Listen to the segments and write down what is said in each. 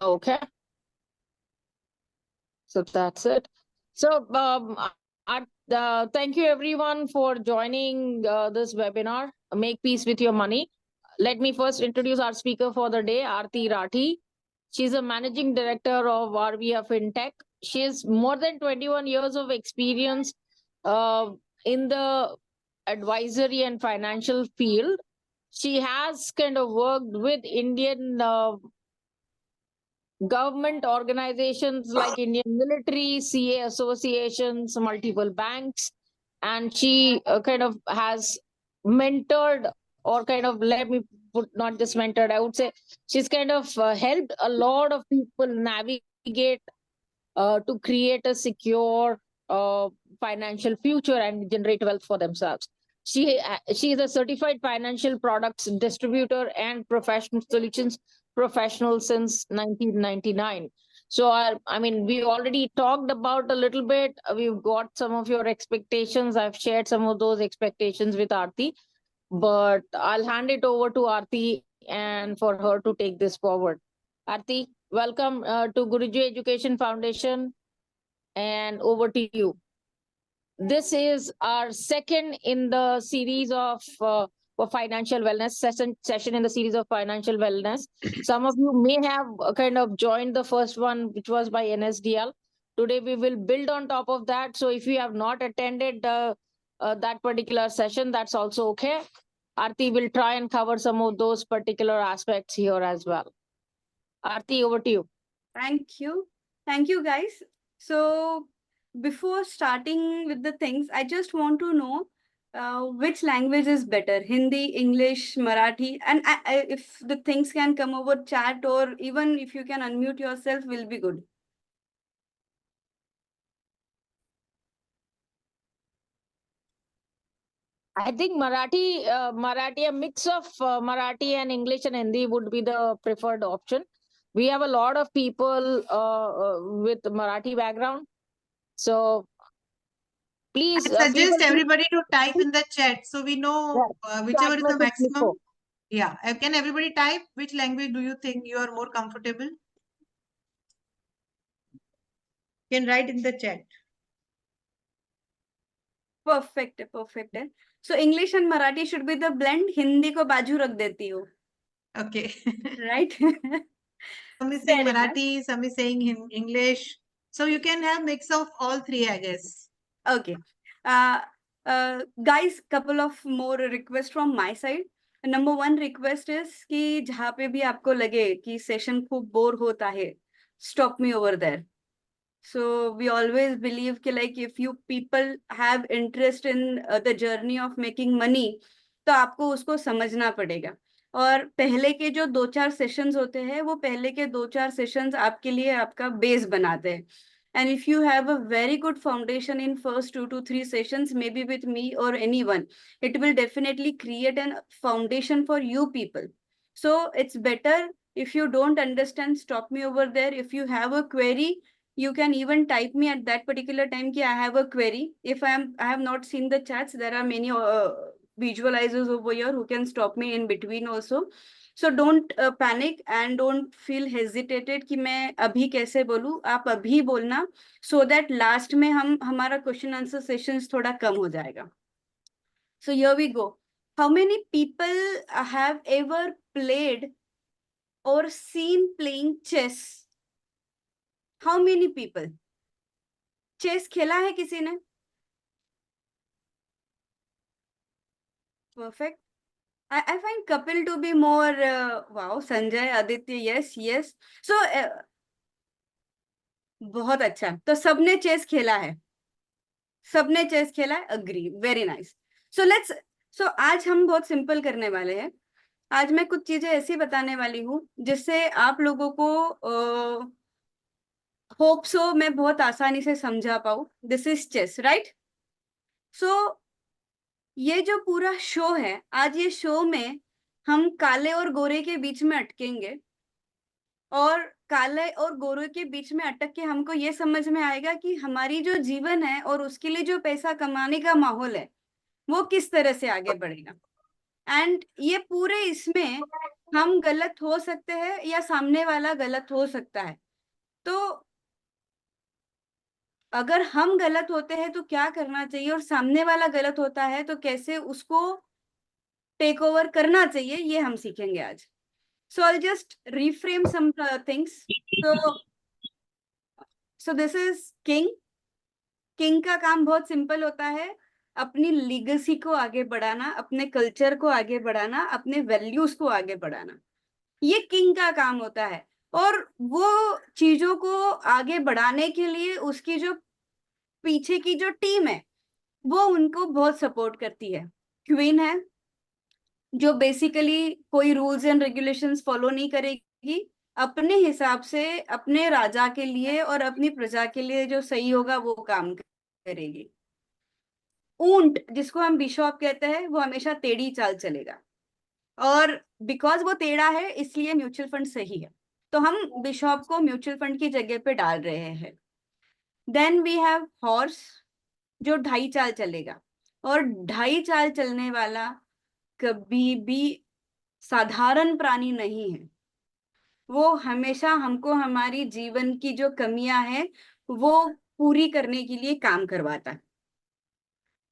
Okay, so that's it. So, thank you everyone for joining this webinar, Make Peace with Your Money. Let me first introduce our speaker for the day, Aarti Rathi. She's a managing director of RVF FinTech. She has more than 21 years of experience uh, in the advisory and financial field. She has kind of worked with Indian government organizations like Indian military, CA associations, multiple banks, and she kind of has mentored, or kind of, let me put, not just mentored, I would say she's kind of helped a lot of people navigate to create a secure financial future and generate wealth for themselves. She is a certified financial products distributor and professional solutions professional since 1999. So I mean, we already talked about a little bit. We've got some of your expectations. I've shared some of those expectations with Aarti, but I'll hand it over to Aarti and for her to take this forward. Aarti, welcome to Guruji Education Foundation, and over to you. This is our second in the series of for financial wellness session in the series of financial wellness. Some of you may have kind of joined the first one, which was by NSDL. Today we will build on top of that. So if you have not attended that particular session, that's also okay. Aarti will try and cover some of those particular aspects here as well. Aarti, over to you. Thank you. Thank you, guys. So before starting with the things, I just want to know which language is better, Hindi, English, Marathi, and if the things can come over chat, or even if you can unmute yourself, will be good. I think Marathi, a mix of Marathi and English and Hindi would be the preferred option. We have a lot of people with Marathi background. So please, I suggest everybody to type in the chat so we know whichever is the maximum. Yeah, can everybody type which language do you think you are more comfortable? You can write in the chat. Perfect, perfect. So English and Marathi should be the blend. Hindi ko baju rakh deti hu. Okay. Right? Some is saying Marathi, some is saying English. So you can have mix of all three, I guess. Okay. Guys, couple of more requests from my side. Number one request is कि जहाँ पे भी आपको लगे कि session खूब bore होता है, stop me over there. So we always believe कि like if you people have interest in the journey of making money, तो आपको उसको समझना पड़ेगा. और पहले के जो 2-4 सेशंस होते हैं, वो पहले के 2-4 सेशंस आपके लिए आपका बेस बनाते हैं. And if you have a very good foundation in first 2 to 3 sessions, maybe with me or anyone, it will definitely create a foundation for you people. So it's better if you don't understand, stop me over there. If you have a query, you can even type me at that particular time ki I have a query. If I have not seen the chats, there are many visualizers over here who can stop me in between also. So don't panic and don't feel hesitated कि मैं अभी कैसे बोलूँ. आप अभी बोलना, so that last में हमारा question answer sessions थोड़ा कम हो जाएगा. So here we go. How many people have ever played or seen playing chess? How many people? Chess खेला है किसी ने? Perfect. I find Kapil to be more, wow, Sanjay, Aditya, yes. So, बहुत अच्छा. तो सबने चेस खेला है. सबने चेस खेला है. Agree. Very nice. So आज हम बहुत सिंपल करने वाले हैं. आज मैं कुछ चीजें ऐसी बताने वाली हूँ जिससे आप लोगों को होप सो मैं बहुत आसानी से समझा पाऊँ. This is chess, right? So ये जो पूरा शो है, आज ये शो में हम काले और गोरे के बीच में अटकेंगे, और काले और गोरे के बीच में अटक के हमको ये समझ में आएगा कि हमारी जो जीवन है और उसके लिए जो पैसा कमाने का माहौल है, वो किस तरह से आगे बढ़ेगा. एंड ये पूरे इसमें हम गलत हो सकते हैं या सामने वाला गलत हो सकता है, तो अगर हम गलत होते हैं तो क्या करना चाहिए, और सामने वाला गलत होता है तो कैसे उसको टेक ओवर करना चाहिए, ये हम सीखेंगे आज. So I'll just reframe some things. So this is king. King का काम बहुत सिंपल होता है, अपनी लीगेसी को आगे बढ़ाना, अपने कल्चर को आगे बढ़ाना, अपने वैल्यूज को आगे बढ़ाना, ये किंग का काम होता है. और वो चीजों को आगे बढ़ाने के लिए उसकी जो पीछे की जो टीम है वो उनको बहुत सपोर्ट करती है. क्वीन है जो बेसिकली कोई रूल्स एंड रेगुलेशंस फॉलो नहीं करेगी, अपने हिसाब से अपने राजा के लिए और अपनी प्रजा के लिए जो सही होगा वो काम करेगी. ऊंट जिसको हम बिशॉप कहते हैं वो हमेशा टेढ़ी चाल चलेगा, और बिकॉज वो टेढ़ा है इसलिए म्यूचुअल फंड सही है, तो हम बिशॉप को म्यूचुअल फंड की जगह पे डाल रहे हैं. देन वी हैव हॉर्स जो 2.5 चाल चलेगा, और 2.5 चाल चलने वाला कभी भी साधारण प्राणी नहीं है. वो हमेशा हमको हमारी जीवन की जो कमियां हैं वो पूरी करने के लिए काम करवाता है.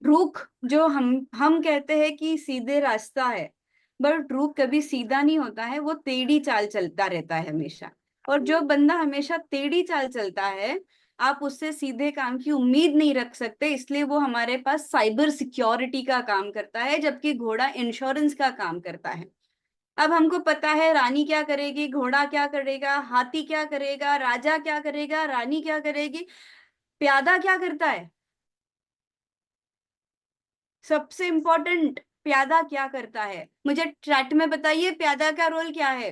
रुख जो हम कहते हैं कि सीधे रास्ता है, बट रुख कभी सीधा नहीं होता है, वो टेढ़ी चाल चलता रहता है हमेशा. और जो बंदा हमेशा टेढ़ी चाल चलता है आप उससे सीधे काम की उम्मीद नहीं रख सकते, इसलिए वो हमारे पास साइबर सिक्योरिटी का काम करता है, जबकि घोड़ा इंश्योरेंस का काम करता है. अब हमको पता है रानी क्या करेगी, घोड़ा क्या करेगा, हाथी क्या करेगा, राजा क्या करेगा, रानी क्या करेगी, प्यादा क्या करता है, सबसे इंपॉर्टेंट प्यादा क्या करता है. मुझे चैट में बताइए प्यादा का रोल क्या है.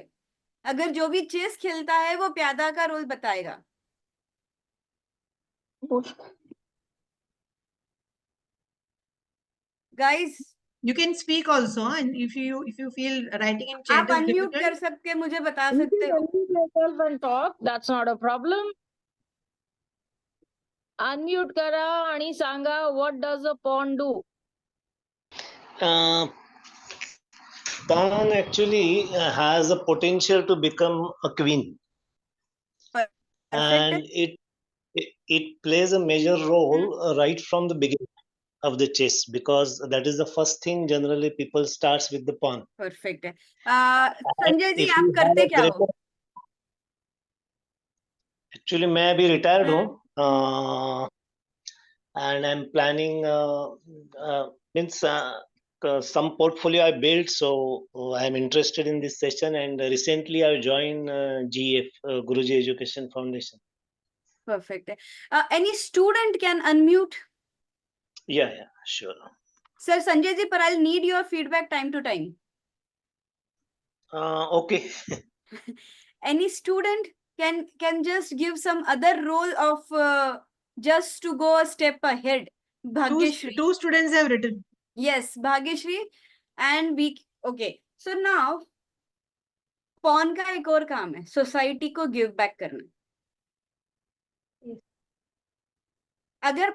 अगर जो भी चेस खेलता है वो प्यादा का रोल बताएगा. Guys You can speak also, and if you feel writing in chat आप is अनम्यूट कर difficult. सकते, मुझे बता You सकते can हो. unmute yourself and talk. That's not a problem. Unmute करा आणि सांगा what does a pawn do? Pawn actually has a potential to become a queen, and Perfect. it plays a major role right from the beginning of the chess, because that is the first thing generally people starts with the pawn. Perfect है. Sanjay ji If आप you have करते a क्या हो? greater, actually मैं अभी retired हूँ, and I'm planning means some portfolio I built, so I'm interested in this session, and recently I joined GF Guruji Education Foundation. Perfect है. Any student can unmute. Yeah, sure. Sir Sanjay ji, पर I need your feedback time to time. Okay. Any student can just give some other role of just to go a step ahead. Bhagyashri. Two students have written. Yes, Bhagyashri and we. Okay, so now pawn का एक और काम है society को give back करना. अगर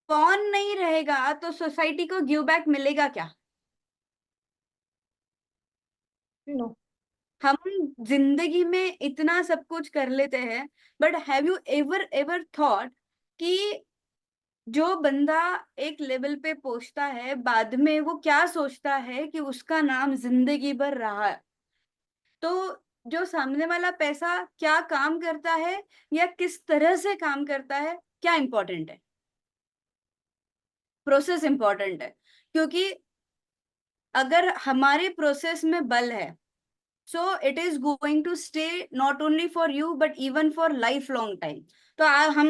pawn नहीं रहेगा तो सोसाइटी को गिव बैक मिलेगा क्या? No. हम जिंदगी में इतना सब कुछ कर लेते हैं, but have you ever thought कि जो बंदा एक लेवल पे पहुंचता है बाद में वो क्या सोचता है कि उसका नाम जिंदगी भर रहा है. तो जो सामने वाला पैसा क्या काम करता है या किस तरह से काम करता है, क्या इंपॉर्टेंट है? प्रोसेस इंपॉर्टेंट है, क्योंकि अगर हमारे प्रोसेस में बल है, so it is going to stay not only for you but even for lifelong time. तो हम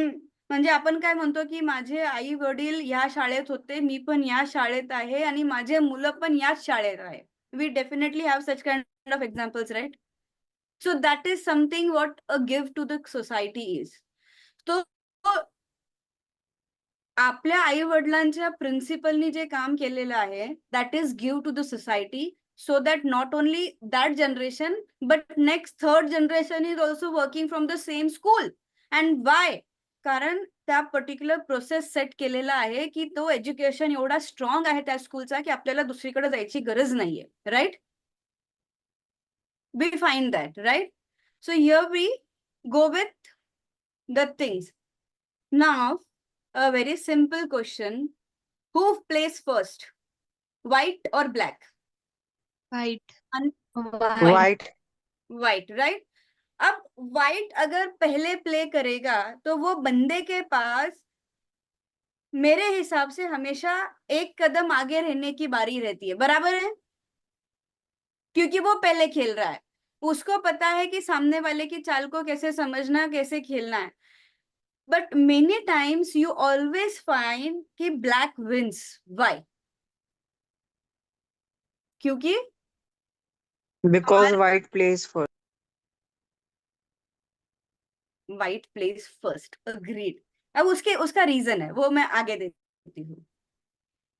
म्हणजे आपण काय म्हणतो की माझे आई वडील या शाळेत होते, मी पण या शाळेत आहे आणि माझे मुलं पण याच शाळेत आहे. We definitely have such kind of examples, right? So that is something what a gift to the society is. तो आपल्या आई वडिलांच्या प्रिन्सिपलनी जे काम केलेलं आहे that is give to the society, so that not only that generation but next third generation is also working from the same school. And why? कारण त्या particular process set केलेला आहे की तो एज्युकेशन एवढा स्ट्रॉंग आहे त्या स्कूलचा की आपल्याला दुसरीकडे जायची गरज नाहीये, right? We find that, right? So here we go with the things. Now, a very simple question. Who plays first? White or black? White. White. White, right? अब white अगर पहले प्ले करेगा तो वो बंदे के पास मेरे हिसाब से हमेशा एक कदम आगे रहने की बारी रहती है, बराबर है? क्योंकि वो पहले खेल रहा है, उसको पता है कि सामने वाले की चाल को कैसे समझना, कैसे खेलना है. But many times you always find कि ब्लैक विंस. व्हाई? क्योंकि Because white plays first. White place first. Agreed. अब उसका रीजन है, वो मैं आगे देती हूँ.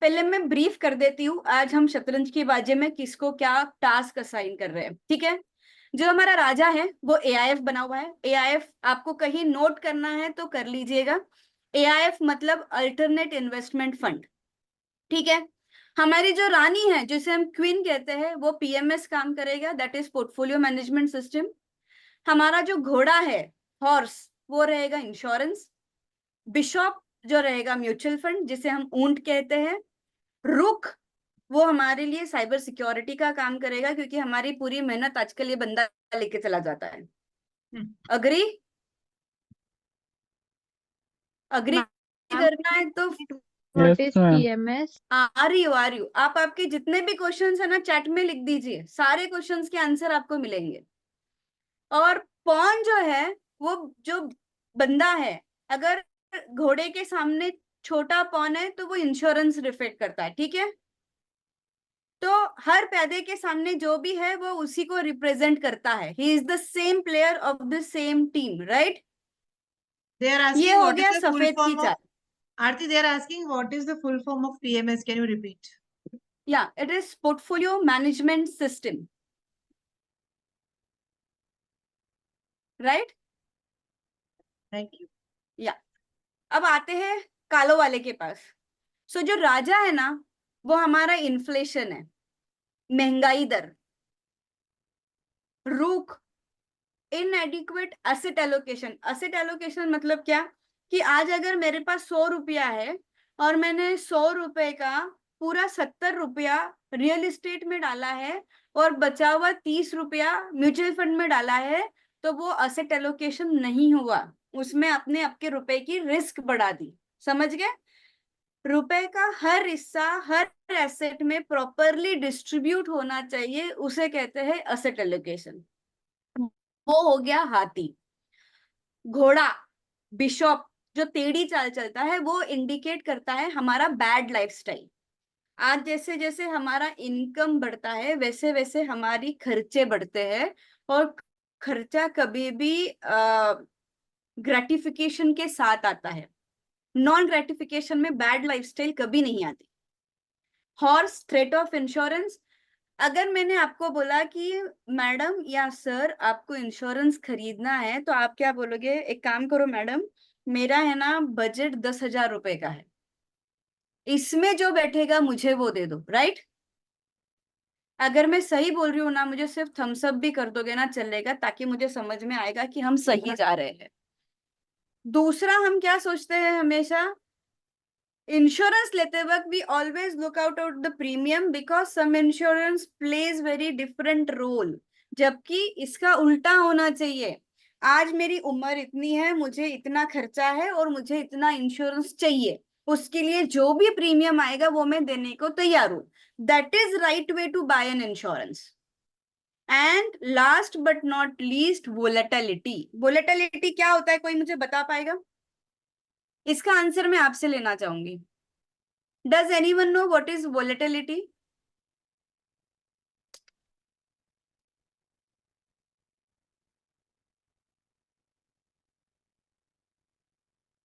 पहले मैं ब्रीफ कर देती हूँ आज हम शतरंज की बाजी में किसको क्या टास्क असाइन कर रहे हैं. ठीक है? जो हमारा राजा है वो AIF बना हुआ है. AIF आपको कहीं नोट करना है तो कर लीजिएगा. AIF मतलब अल्टरनेट इन्वेस्टमेंट फंड. ठीक है? हमारी जो रानी है जिसे हम क्वीन कहते हैं वो PMS काम करेगा, that is portfolio management system. हमारा जो घोड़ा है हॉर्स वो रहेगा इंश्योरेंस. बिशॉप जो रहेगा म्यूचुअल फंड जिसे हम ऊंट कहते हैं. रुक वो हमारे लिए साइबर सिक्योरिटी का काम करेगा क्योंकि हमारी पूरी मेहनत आजकल ये बंदा लेके चला जाता है. अग्री? अग्री करना है तो What is PMS? आ रही हो. आप आपके जितने भी क्वेश्चंस है ना चैट में लिख दीजिए, सारे क्वेश्चंस के आंसर आपको मिलेंगे. और पॉन जो है वो जो बंदा है, अगर घोड़े के सामने छोटा पॉन है तो वो इंश्योरेंस रिफ्लेक्ट करता है. ठीक है? तो हर प्यादे के सामने जो भी है वो उसी को रिप्रेजेंट करता है. He is the same player of the same team, right? They are ये asking हो what गया is the full सफेद की form of चाल. Aarti, they are asking what is the full form of PMS? Can you repeat? या it is portfolio management system, right? Thank you. अब आते हैं कालो वाले के पास. सो जो राजा है ना वो हमारा इन्फ्लेशन है, महंगाई दर, रूख, इनएडिक्वेट एसेट एलोकेशन. एसेट एलोकेशन मतलब क्या कि आज अगर मेरे पास 100 रुपया है और मैंने 100 रुपए का पूरा 70 रुपया रियल एस्टेट में डाला है और बचा हुआ 30 रुपया म्यूचुअल फंड में डाला है तो वो एसेट एलोकेशन नहीं हुआ. उसमें अपने आपके रुपए की रिस्क बढ़ा दी. समझ गए? रुपए का हर हिस्सा हर एसेट में प्रॉपरली डिस्ट्रीब्यूट होना चाहिए, उसे कहते हैं एसेट एलोकेशन. वो हो गया हाथी. घोड़ा, बिशॉप जो टेढ़ी चाल चलता है वो इंडिकेट करता है हमारा बैड लाइफस्टाइल. आज जैसे जैसे हमारा इनकम बढ़ता है वैसे वैसे हमारी खर्चे बढ़ते हैं और खर्चा कभी भी ग्रेटिफिकेशन के साथ आता है. नॉन ग्रेटिफिकेशन में बैड लाइफस्टाइल कभी नहीं आती. Horse, threat of insurance. अगर मैंने आपको बोला कि मैडम या सर आपको इंश्योरेंस खरीदना है तो आप क्या बोलोगे? एक काम करो मैडम, मेरा है ना बजट 10,000 रुपए का है, इसमें जो बैठेगा मुझे वो दे दो, राइट? अगर मैं सही बोल रही हूँ ना, मुझे सिर्फ थम्स अप भी कर दोगे ना चलेगा, ताकि मुझे समझ में आएगा कि हम सही जा रहे हैं. दूसरा हम क्या सोचते हैं हमेशा, इंश्योरेंस लेते वक्त we always look out the premium because some insurance plays very different role, जबकि इसका उल्टा होना चाहिए. आज मेरी उम्र इतनी है, मुझे इतना खर्चा है और मुझे इतना इंश्योरेंस चाहिए, उसके लिए जो भी प्रीमियम आएगा वो मैं देने को तैयार हूं. That is right way to buy an insurance. And last but not least, volatility. Volatility क्या होता है, कोई मुझे बता पाएगा? इसका आंसर मैं आपसे लेना चाहूंगी. Does anyone know what is volatility?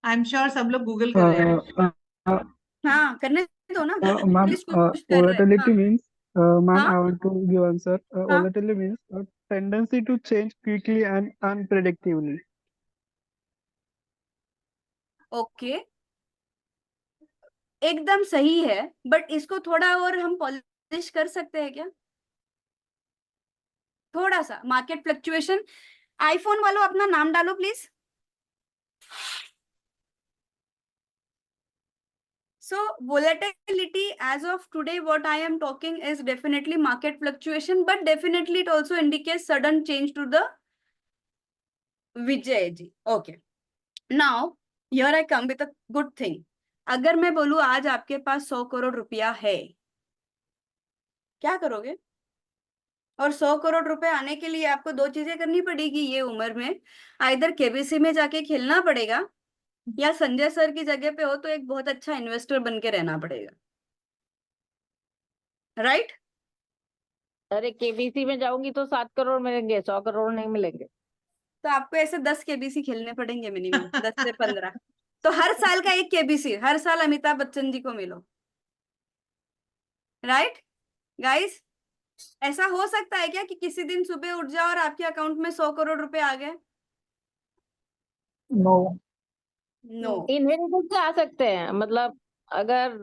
I'm sure सब लोग Google कर रहे हैं. हाँ करने दो ना. Ma'am, At least कुछ कर रहे हैं. volatility means, ma'am, हाँ? I want to give answer. Volatility means a tendency to change quickly and unpredictably. Okay, एकदम सही है, बट इसको थोड़ा और हम पॉलिश कर सकते हैं क्या? थोड़ा सा मार्केट फ्लक्चुएशन। आईफोन वालों अपना नाम डालो please. So volatility as of today, what I am talking is definitely market fluctuation, but definitely it also indicates sudden change to the Vijay ji. Okay. Now here I come with a good thing. अगर मैं बोलूं आज आपके पास 100 करोड़ रुपया है, क्या करोगे? और 100 करोड़ रुपए आने के लिए आपको दो चीजें करनी पड़ेगी ये उम्र में। आइदर केबीसी में जाके खेलना पड़ेगा, या संजय सर की जगह पे हो तो एक बहुत अच्छा इन्वेस्टर बन के रहना पड़ेगा, राइट? अरे केबीसी में जाऊंगी तो 7 करोड़ मिलेंगे, 100 करोड़ नहीं मिलेंगे। तो आपको ऐसे 10 केबीसी खेलने पड़ेंगे मिनिमम, 10 से 15। तो हर साल का एक केबीसी, हर साल अमिताभ बच्चन जी को मिलो, राइट गाइस? ऐसा हो सकता है क्या कि किसी दिन सुबह उठ जाओ और आपके अकाउंट में 100 करोड़ रुपए आ गए? No. नो। इनहेरिटेंस से आ सकते हैं, मतलब अगर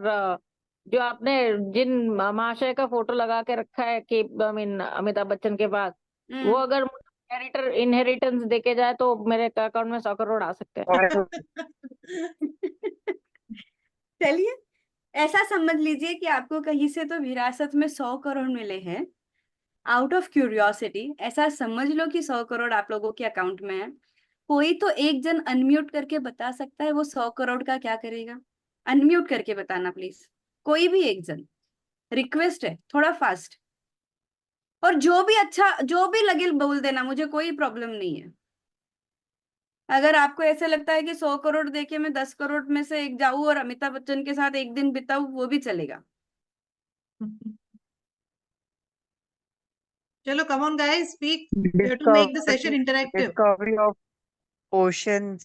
जो आपने जिन महाशय का फोटो लगा के रखा है कि आई मीन अमिताभ बच्चन के पास, वो अगर इनहेरिटेंस देके जाए तो मेरे अकाउंट में 100 करोड़ आ सकते हैं। और चलिए ऐसा समझ लीजिए कि आपको कहीं से तो विरासत में 100 करोड़ मिले हैं। आउट ऑफ क्यूरियोसिटी ऐसा समझ लो कि 100 करोड़ आप लोगों के अकाउंट में है। कोई तो एक जन अनम्यूट करके बता सकता है वो 100 करोड़ का क्या करेगा? अनम्यूट करके बताना प्लीज, कोई भी एक जन, रिक्वेस्ट है, थोड़ा फास्ट। और जो भी अच्छा, जो भी लगे बोल देना, मुझे कोई प्रॉब्लम नहीं है। अगर आपको ऐसे लगता है कि 100 करोड़ देके मैं 10 करोड़ में से एक जाऊं और अमिताभ बच्चन के साथ एक दिन बिताऊं, वो भी चलेगा। Chalo, come on, guys, speak. We have to make the session interactive. discovery of oceans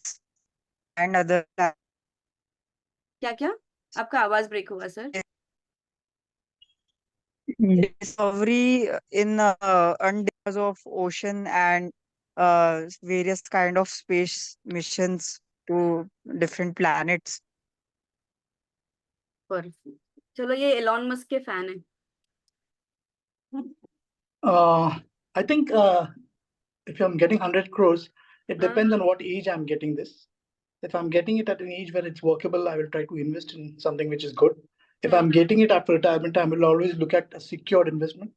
and other क्या क्या? आपका आवाज ब्रेक हुआ sir. discovery in underwater of ocean and various kind of space missions to different planets. Perfect. चलो ये Elon Musk के fan है। I think if I'm getting 100 crores, it हाँ। depends on what age I'm getting this. If I'm getting it at an age where it's workable, I will try to invest in something which is good. If I'm getting it after retirement, I will always look at a secured investment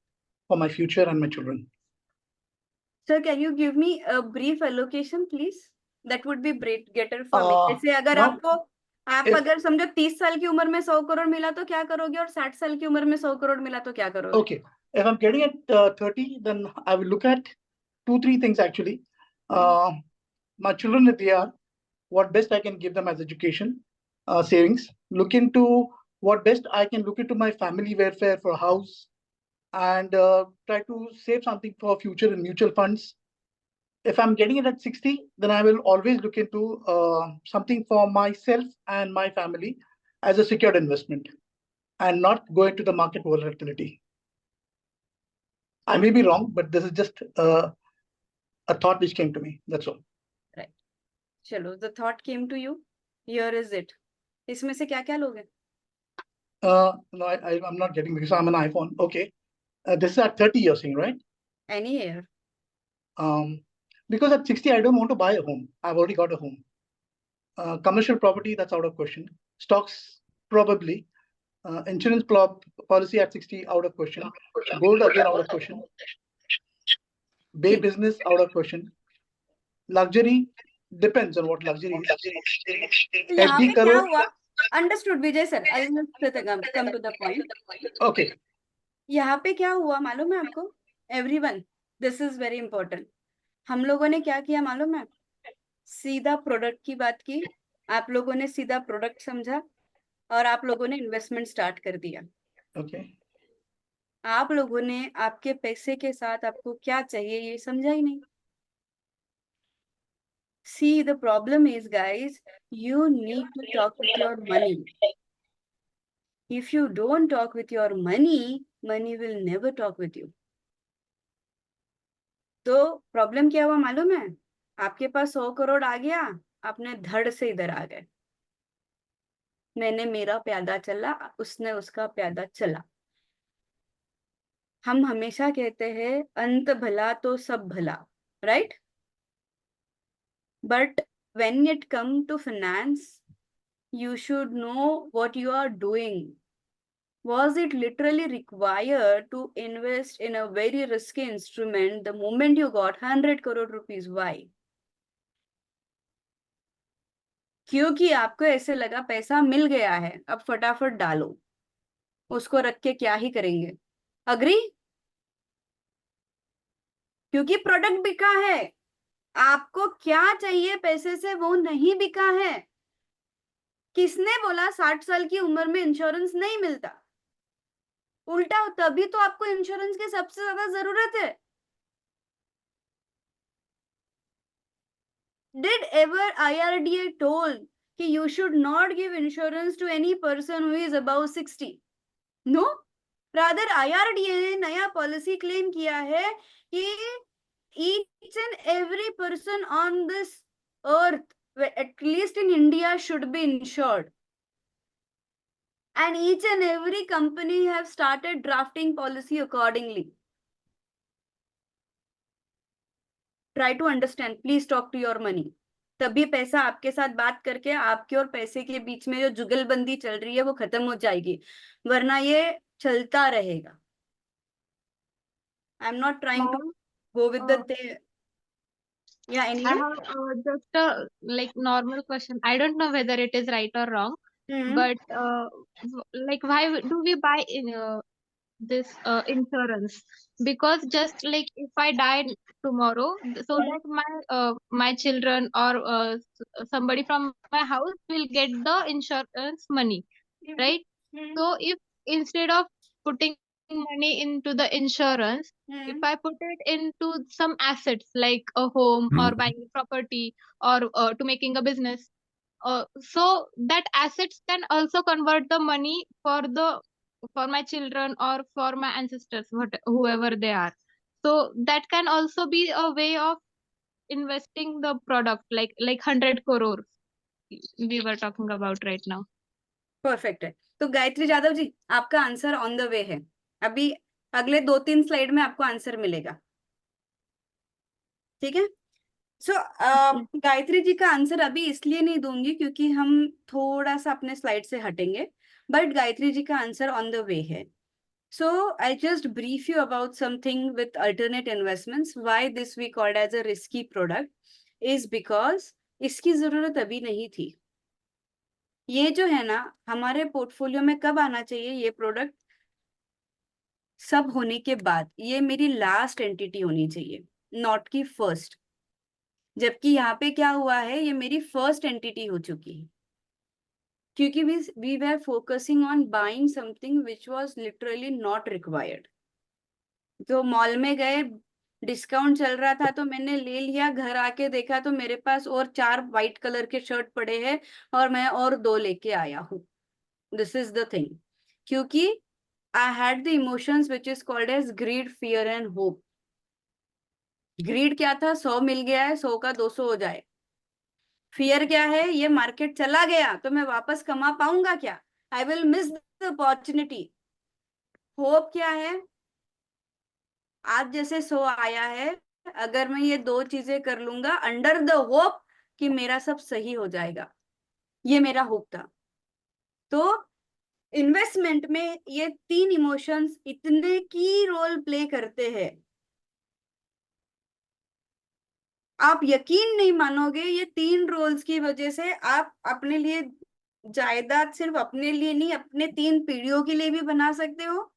for my future and my children. Sir, can you give me a brief allocation, please? That would be better for me. जैसे अगर now, आपको, आप if- अगर समझो 30 साल की उम्र में 100 करोड़ मिला तो क्या करोगे, और 60 साल की उम्र में 100 करोड़ मिला तो क्या करोगे? Okay, if I'm getting it 30, then I will look at 2-3 things actually. My children, if they are, what best I can give them as education, savings. Look into what best I can look into my family welfare for a house, and try to save something for future in mutual funds. If I'm getting it at 60, then I will always look into something for myself and my family as a secured investment, and not go into the market volatility. I may be wrong, but this is just a thought which came to me. That's all. चलो, the thought came to you. Here is it. इसमें से क्या क्या लोगे? No, I'm not getting, because I'm an iPhone. Okay. This is at 30, you're saying, right? Any year. Because at 60, I don't want to buy a home. I've already got a home. Commercial property, that's out of question. Stocks, probably. Insurance policy at 60, out of question. Gold, again, out of question. Bay business, out of question. Luxury, depends on what luxury is. तो यहाँ FD पे क्या करो. हुआ? Understood, Vijay sir. I'll just come to the point. Okay. यहाँ पे क्या हुआ मालूम है आपको? Everyone, this is very important. हम लोगों ने क्या किया मालूम है? सीधा प्रोडक्ट की बात की, आप लोगों ने सीधा प्रोडक्ट समझा, और आप लोगों ने इन्वेस्टमेंट स्टार्ट कर दिया। Okay. आप लोगों ने आपके पैसे के साथ आपको क्या चाहिए ये समझा ही नहीं। See, the problem is, guys, you need to talk with your money. If you don't talk with your money, money will never talk with you. तो प्रॉब्लम क्या हुआ मालूम है? आपके पास 100 करोड़ आ गया, आपने धड़ से इधर आ गए। मैंने मेरा प्यादा चला, उसने उसका प्यादा चला। हम हमेशा कहते हैं अंत भला तो सब भला, right? But when it come to finance, you should know what you are doing. Was it literally required to invest in a very risky instrument the moment you got 100 crore rupees? Why? क्योंकि आपको ऐसे लगा पैसा मिल गया है, अब फटाफट डालो, उसको रख के क्या ही करेंगे। अग्री? क्योंकि प्रोडक्ट बिका है, आपको क्या चाहिए पैसे से वो नहीं बिका है। किसने बोला 60 साल की उम्र में इंश्योरेंस नहीं मिलता? उल्टा, तभी तो आपको इंश्योरेंस की सबसे ज्यादा जरूरत है। Did ever IRDA told कि you should not give insurance to any person who is above 60? No. Rather, IRDA ने नया पॉलिसी क्लेम किया है कि each and every person on this earth, at least in India, should be insured. And each and every company have started drafting policy accordingly. Try to understand. Please talk to your money. तभी पैसा आपके साथ बात करके आपके और पैसे के बीच में जो जुगलबंदी चल रही है वो खत्म हो जाएगी, वरना ये चलता रहेगा। I am not trying to go with the yeah, I anyway. have just a like normal question. I don't know whether it is right or wrong, but like why do we buy this insurance? Because just like if I die tomorrow, so that my children or somebody from my house will get the insurance money, right? So if instead of putting money into the insurance, if I put it into some assets like a home or buying a property or to making a business, so that assets can also convert the money for my children or for my ancestors, whoever they are. So that can also be a way of investing the product, like 100 crore we were talking about right now. Perfect है। तो गायत्री यादव जी, आपका answer on the way है। अभी अगले 2-3 slide में आपको answer मिलेगा, ठीक है? सो गायत्री जी का आंसर अभी इसलिए नहीं दूंगी क्योंकि हम थोड़ा सा अपने स्लाइड से हटेंगे, बट गायत्री जी का आंसर ऑन द वे है। So I just brief you about something with alternate investments. Why this we called as a risky product is because इसकी जरूरत अभी नहीं थी। ये जो है ना हमारे पोर्टफोलियो में कब आना चाहिए ये प्रोडक्ट? सब होने के बाद। ये मेरी लास्ट एंटिटी होनी चाहिए, नॉट की फर्स्ट। जबकि यहाँ पे क्या हुआ है, ये मेरी फर्स्ट एंटिटी हो चुकी है, क्योंकि we were focusing on buying something which was literally not required. तो मॉल में गए, डिस्काउंट चल रहा था तो मैंने ले लिया, घर आके देखा तो मेरे पास और 4 व्हाइट कलर के शर्ट पड़े हैं और मैं और 2 लेके आया हूँ। दिस इज द थिंग, क्योंकि I had the emotions which is called as greed, fear and hope. Greed क्या था? 100 मिल गया है, 100 का 200 हो जाए। फियर क्या है? ये मार्केट चला गया तो मैं वापस कमा पाऊंगा क्या? I will miss the opportunity. Hope क्या है? आज जैसे 100 आया है, अगर मैं ये 2 चीजें कर लूंगा अंडर द होप कि मेरा सब सही हो जाएगा, ये मेरा होप था। तो इन्वेस्टमेंट में ये 3 इमोशंस इतने की रोल प्ले करते हैं, आप यकीन नहीं मानोगे। ये 3 रोल्स की वजह से आप अपने लिए जायदाद सिर्फ अपने लिए नहीं, अपने 3 पीढ़ियों के लिए भी बना सकते हो,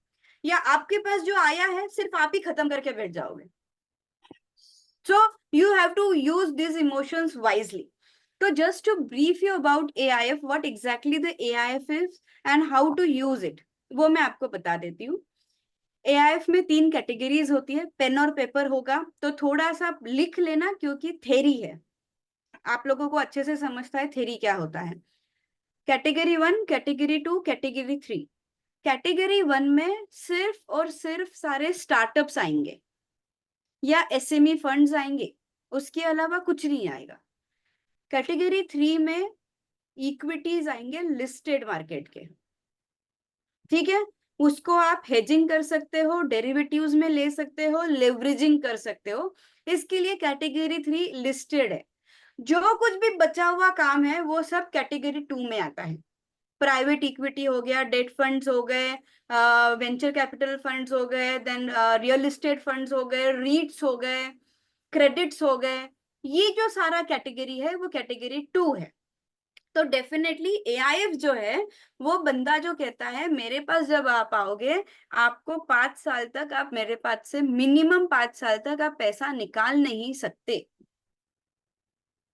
या आपके पास जो आया है सिर्फ आप ही खत्म करके बैठ जाओगे। So you have to use these emotions wisely. So just to brief you about AIF, what exactly the AIF is and how to use it, वो मैं आपको बता देती हूँ। AIF में 3 कैटेगरीज होती है। पेन और पेपर होगा तो थोड़ा सा लिख लेना, क्योंकि थेरी है, आप लोगों को अच्छे से समझता है थेरी क्या होता है। Category 1, category 2, category 3। कैटेगरी 1 में सिर्फ और सिर्फ सारे स्टार्टअप्स आएंगे या SME फंड्स आएंगे, उसके अलावा कुछ नहीं आएगा। कैटेगरी 3 में इक्विटीज आएंगे लिस्टेड मार्केट के, ठीक है? उसको आप हेजिंग कर सकते हो, डेरिवेटिव्स में ले सकते हो, लेवरेजिंग कर सकते हो। इसके लिए कैटेगरी 3 लिस्टेड है। जो कुछ भी बचा हुआ काम है वो सब कैटेगरी 2 में आता है। प्राइवेट इक्विटी हो गया, डेट फंड्स हो गए, वेंचर कैपिटल फंड्स हो गए, देन रियल एस्टेट फंड्स हो गए, रीट्स हो गए, क्रेडिट्स हो गए, ये जो सारा कैटेगरी है वो कैटेगरी 2 है। तो डेफिनेटली एआईएफ जो है वो बंदा जो कहता है मेरे पास जब आप आओगे आपको 5 साल तक आप मेरे पास से मिनिमम 5 साल तक आप पैसा निकाल नहीं सकते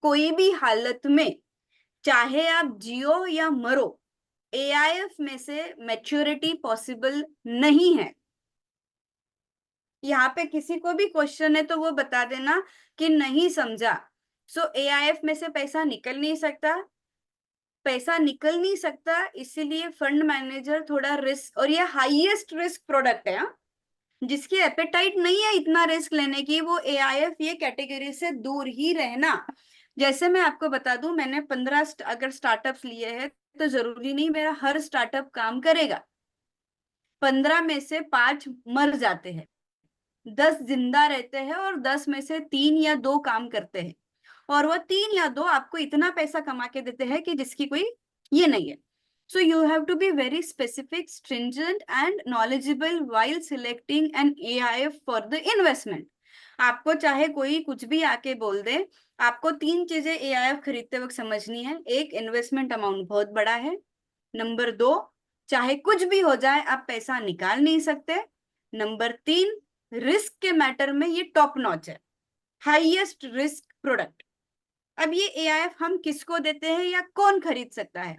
कोई भी हालत में, चाहे आप जियो या मरो, एआईएफ में से मैच्योरिटी पॉसिबल नहीं है। यहाँ पे किसी को भी क्वेश्चन है तो वो बता देना कि नहीं समझा। सो एआईएफ में से पैसा निकल नहीं सकता, पैसा निकल नहीं सकता, इसीलिए फंड मैनेजर थोड़ा रिस्क, और ये हाईएस्ट रिस्क प्रोडक्ट है, जिसकी एपेटाइट नहीं है इतना रिस्क लेने की, वो एआईएफ ये कैटेगरी से दूर ही रहना। जैसे मैं आपको बता दूं, मैंने 15 अगर स्टार्टअप्स लिए हैं तो जरूरी नहीं मेरा हर स्टार्टअप काम करेगा। 15 में से 5 मर जाते हैं, 10 जिंदा रहते हैं और 10 में से 3 या 2 काम करते हैं, और वो 3 या 2 आपको इतना पैसा कमा के देते हैं कि जिसकी कोई ये नहीं है। So you have to be very specific, stringent and knowledgeable while selecting an AIF for the investment. आपको चाहे कोई कुछ भी आके बोल दे, आपको 3 चीजें AIF खरीदते वक्त समझनी है। एक, इन्वेस्टमेंट अमाउंट बहुत बड़ा है। नंबर 2, चाहे कुछ भी हो जाए आप पैसा निकाल नहीं सकते। नंबर 3, रिस्क के मैटर में ये टॉप नॉच है, हाईएस्ट रिस्क प्रोडक्ट। अब ये एआईएफ हम किसको देते हैं या कौन खरीद सकता है?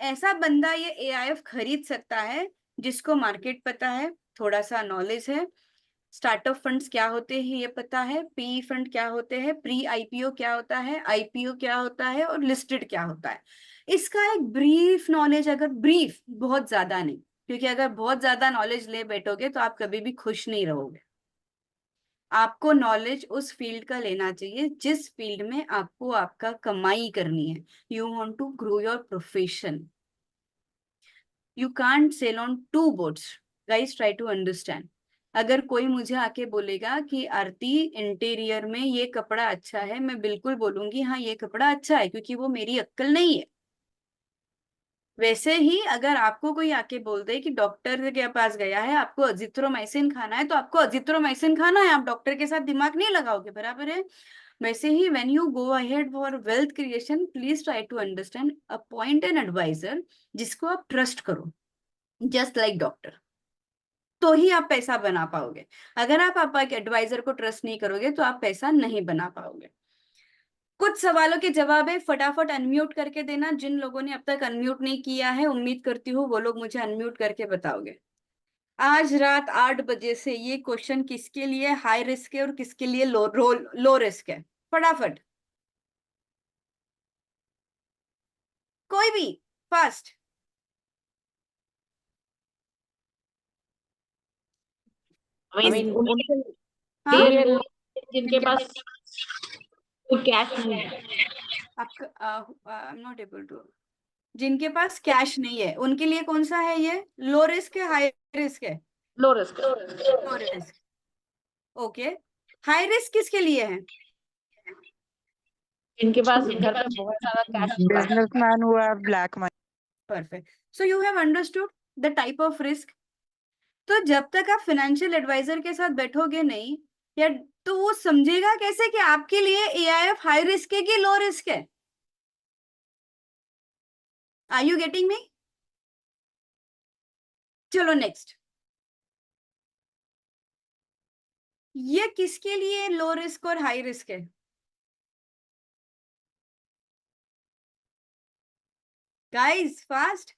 ऐसा बंदा ये एआईएफ खरीद सकता है जिसको मार्केट पता है, थोड़ा सा नॉलेज है, स्टार्टअप फंड्स क्या होते हैं ये पता है, पीई फंड क्या होते हैं, प्री आईपीओ क्या होता है, आईपीओ क्या होता है और लिस्टेड क्या होता है, इसका एक ब्रीफ नॉलेज, अगर ब्रीफ, बहुत ज्यादा नहीं, क्योंकि अगर बहुत ज्यादा नॉलेज ले बैठोगे तो आप कभी भी खुश नहीं रहोगे। आपको नॉलेज उस फील्ड का लेना चाहिए जिस फील्ड में आपको आपका कमाई करनी है। You want to grow your profession, you can't sail on 2 boats, guys try to understand. अगर कोई मुझे आके बोलेगा कि आरती इंटीरियर में ये कपड़ा अच्छा है, मैं बिल्कुल बोलूंगी हाँ ये कपड़ा अच्छा है, क्योंकि वो मेरी अक्कल नहीं है। वैसे ही अगर आपको कोई आके बोल दे कि डॉक्टर के पास गया है, आपको अजिथ्रोमाइसिन खाना है, तो आपको अजिथ्रोमाइसिन खाना है, आप डॉक्टर के साथ दिमाग नहीं लगाओगे, बराबर है। वैसे ही when you go ahead for wealth creation, please try to understand, appoint an advisor जिसको आप ट्रस्ट करो, जस्ट लाइक डॉक्टर, तो ही आप पैसा बना पाओगे। अगर आप एक एडवाइजर को ट्रस्ट नहीं करोगे तो आप पैसा नहीं बना पाओगे। कुछ सवालों के जवाब है, फटाफट अनम्यूट करके देना। जिन लोगों ने अब तक अनम्यूट नहीं किया है, उम्मीद करती हूँ वो लोग मुझे अनम्यूट करके बताओगे। आज रात 8 बजे से ये क्वेश्चन किसके लिए हाई रिस्क है और किसके लिए लो रिस्क है, फटाफट कोई भी, फास्ट। I mean, उनके हाँ? लिए लोग जिनके पास कोई कैश नहीं है, I am not able to, जिनके पास कैश नहीं है उनके लिए कौन सा है ये, लो रिस्क है हाई रिस्क है? Low risk. Low risk, okay. High risk किसके लिए है? जिनके पास घर पे बहुत सारा कैश पड़ा है। businessman who have black money. Perfect, so you have understood the type of risk. तो जब तक आप फाइनेंशियल एडवाइजर के साथ बैठोगे नहीं, या तो वो समझेगा कैसे कि आपके लिए एआईएफ हाई रिस्क है कि लो रिस्क है? Are you getting me? चलो नेक्स्ट, ये किसके लिए लो रिस्क और हाई रिस्क है? गाइस फास्ट,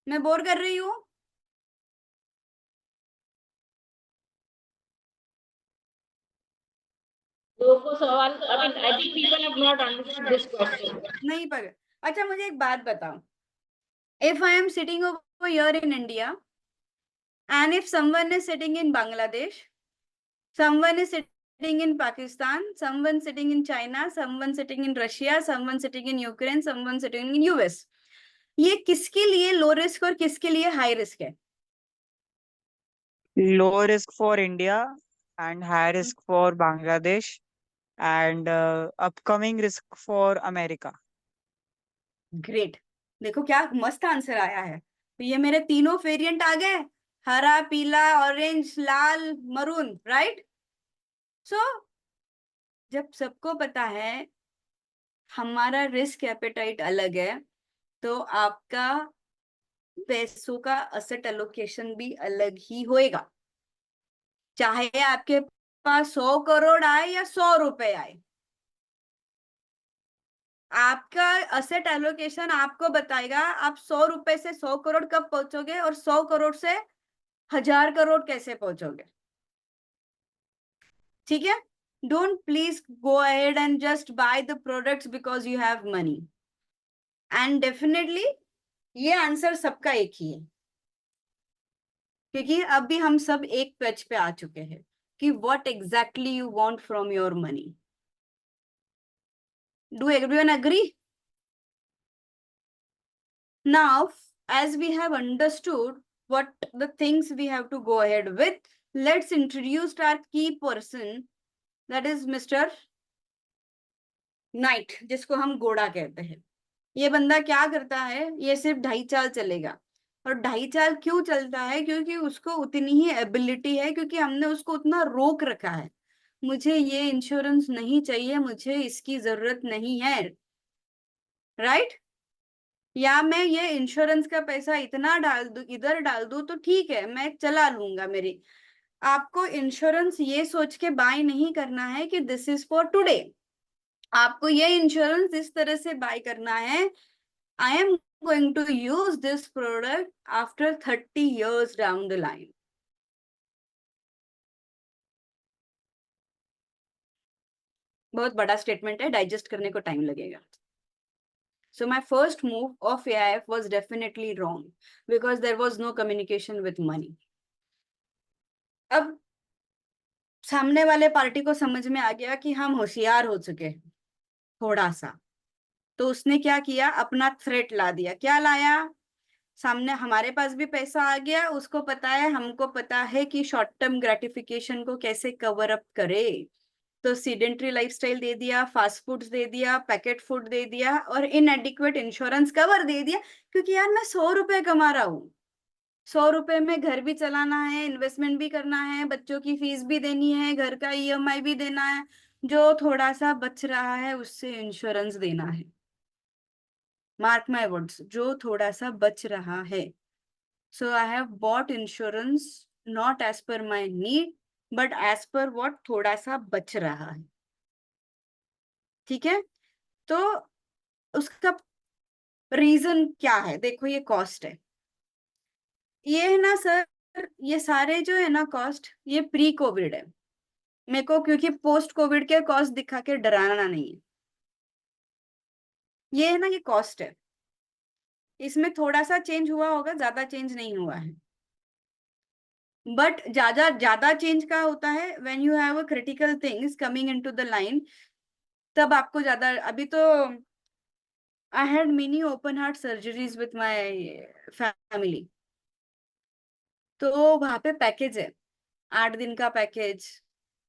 मैं बोर कर रही हूँ? लोगों को सवाल, I mean, I think people have not understood this question. नहीं पर, अच्छा मुझे एक बात बताओ, if I am sitting over here in India and if someone is sitting in Bangladesh, someone is sitting sitting in Pakistan, someone sitting in China, someone sitting in Russia, someone sitting in Ukraine, someone sitting in US. ये किसके लिए low risk और किसके लिए high risk है? Low risk for India and high risk for Bangladesh and upcoming risk for America. Great, देखो क्या मस्त आंसर आया है। तो ये मेरे तीनों वेरिएंट आ गए, हरा, पीला, ऑरेंज, लाल, मरून, राइट? सो जब सबको पता है हमारा रिस्क एपेटाइट अलग है, तो आपका पैसों का असेट एलोकेशन भी अलग ही होएगा, चाहे आपके पास 100 करोड़ आए या 100 रुपए आए। आपका असेट एलोकेशन आपको बताएगा आप 100 रुपए से 100 करोड़ कब पहुंचोगे और 100 करोड़ से 1000 करोड़ कैसे पहुंचोगे। ठीक है? Don't please go ahead and just by the products because you have money. And definitely ये आंसर सबका एक ही है, क्योंकि अब भी हम सब एक पेज पे आ चुके हैं कि what exactly you want from your money. Do everyone agree? Now, as we have understood what the things we have to go ahead with, let's introduce our key person, that is Mr. Knight, जिसको हम घोड़ा कहते हैं। ये बंदा क्या करता है, ये सिर्फ 2.5 चाल चलेगा। और 2.5 चाल क्यों चलता है? क्योंकि उसको उतनी ही एबिलिटी है, क्योंकि हमने उसको उतना रोक रखा है। मुझे ये इंश्योरेंस नहीं चाहिए, मुझे इसकी जरूरत नहीं है, राइट? या मैं ये इंश्योरेंस का पैसा इतना डाल दूं, इधर डाल दूं तो ठीक है, मैं चला लूंगा मेरी। आपको इंश्योरेंस ये सोच के बाय नहीं करना है कि दिस इज फॉर टुडे। आपको ये इंश्योरेंस इस तरह से बाय करना है, I am going to use this product after 30 years down the line. बहुत बड़ा स्टेटमेंट है, डाइजेस्ट करने को टाइम लगेगा। So my first move of AIF was definitely wrong because there was no communication with money. अब सामने वाले party को समझ में आ गया कि हम होशियार हो चुके हैं थोड़ा सा, तो उसने क्या किया, अपना थ्रेट ला दिया। क्या लाया? सामने हमारे पास भी पैसा आ गया, उसको पता है, हमको पता है कि शॉर्ट टर्म ग्रेटिफिकेशन को कैसे कवर अप करे। तो सीडेंट्री लाइफस्टाइल दे दिया, फास्ट फूड्स दे दिया, पैकेट फूड दे दिया और इनएडिक्वेट इंश्योरेंस कवर दे दिया। क्योंकि यार मैं 100 रुपए कमा रहा हूँ, 100 रुपए में घर भी चलाना है, इन्वेस्टमेंट भी करना है, बच्चों की फीस भी देनी है, घर का EMI भी देना है, जो थोड़ा सा बच रहा है उससे इंश्योरेंस देना है। मार्क माय वर्ड्स, जो थोड़ा सा बच रहा है। So I have bought insurance not as per my need but as per what थोड़ा सा बच रहा है। ठीक है? तो उसका रीजन क्या है? देखो ये कॉस्ट है, ये है ना सर, ये सारे जो है ना कॉस्ट, ये प्री कोविड है। मेरे को क्योंकि पोस्ट कोविड के कॉस्ट दिखा के डराना नहीं है, ये है ना, ये कॉस्ट है। इसमें थोड़ा सा चेंज हुआ होगा, ज्यादा चेंज नहीं हुआ है। बट ज्यादा ज्यादा चेंज का होता है when you have a critical things coming into the line, तब आपको ज्यादा। अभी तो I had many open heart surgeries with my family, तो वहां पे पैकेज है, 8 दिन का पैकेज,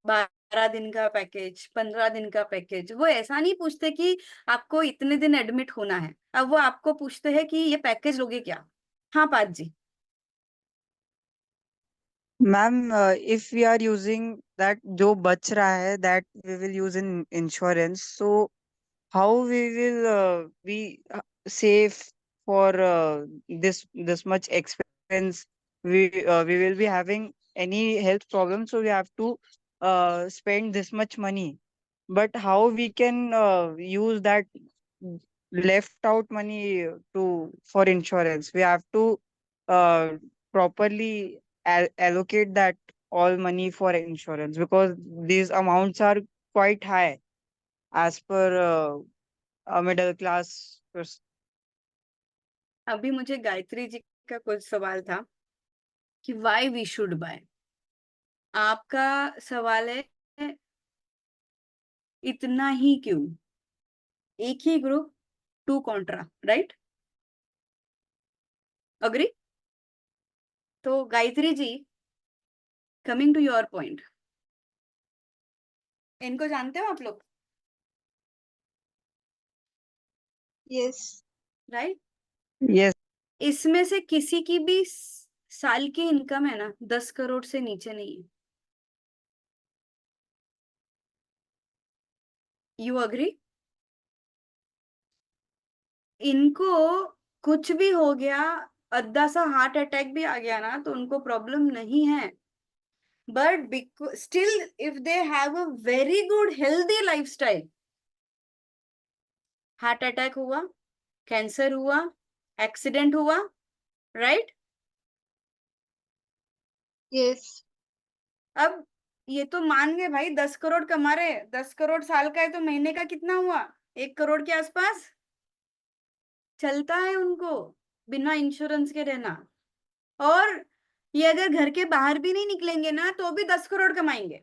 12 दिन का पैकेज, 15 दिन का पैकेज। वो ऐसा नहीं पूछते कि आपको इतने दिन एडमिट होना है, अब वो आपको पूछते हैं कि ये पैकेज लोगे क्या। हाँ पाज जी। Ma'am, if we are using that जो बच रहा है that we will use in insurance, so how we will be safe for this much expense? We will be having any health problem, so we have to spend this much money. But how we can use that left out money for insurance? We have to properly allocate that all money for insurance because these amounts are quite high as per a middle class person. अभी मुझे गायत्री जी का कुछ सवाल था कि why we should buy. आपका सवाल है इतना ही क्यों? एक ही ग्रुप, 2 कॉन्ट्रा, राइट? अग्री? तो Gayatri ji, coming to your point, इनको जानते हो आप लोग, Yes. राइट? Yes. इसमें से किसी की भी साल की इनकम है ना 10 करोड़ से नीचे नहीं है। You agree? इनको कुछ भी हो गया, अद्दा सा हार्ट अटैक भी आ गया ना, तो उनको प्रॉब्लम नहीं है, but still if they have a very good healthy lifestyle, heart attack हुआ, कैंसर हुआ, एक्सीडेंट हुआ, राइट? Yes. अब ये तो मान गए भाई 10 करोड़ कमा रहे, 10 करोड़ साल का है तो महीने का कितना हुआ? 1 करोड़ के आसपास चलता है उनको बिना इंश्योरेंस के रहना। और ये अगर घर के बाहर भी नहीं निकलेंगे ना तो भी 10 करोड़ कमाएंगे।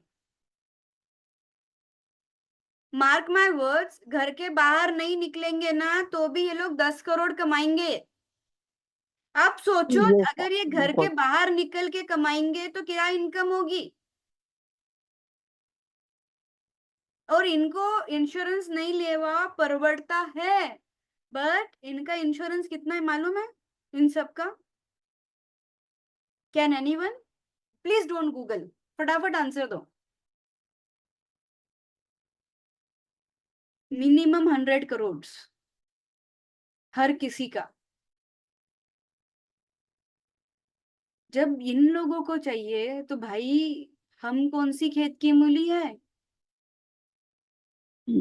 मार्क माय वर्ड्स, घर के बाहर नहीं निकलेंगे ना तो भी ये लोग 10 करोड़ कमाएंगे। आप सोचो, Yes. अगर ये घर के बाहर निकल के कमाएंगे तो क्या इनकम होगी? और इनको इंश्योरेंस नहीं लेवा परवड़ता है, बट इनका इंश्योरेंस कितना है मालूम है इन सबका? Can anyone? Please don't Google, फटाफट आंसर दो। मिनिमम 100 करोड़ हर किसी का। जब इन लोगों को चाहिए तो भाई हम कौन सी खेत की मूली है?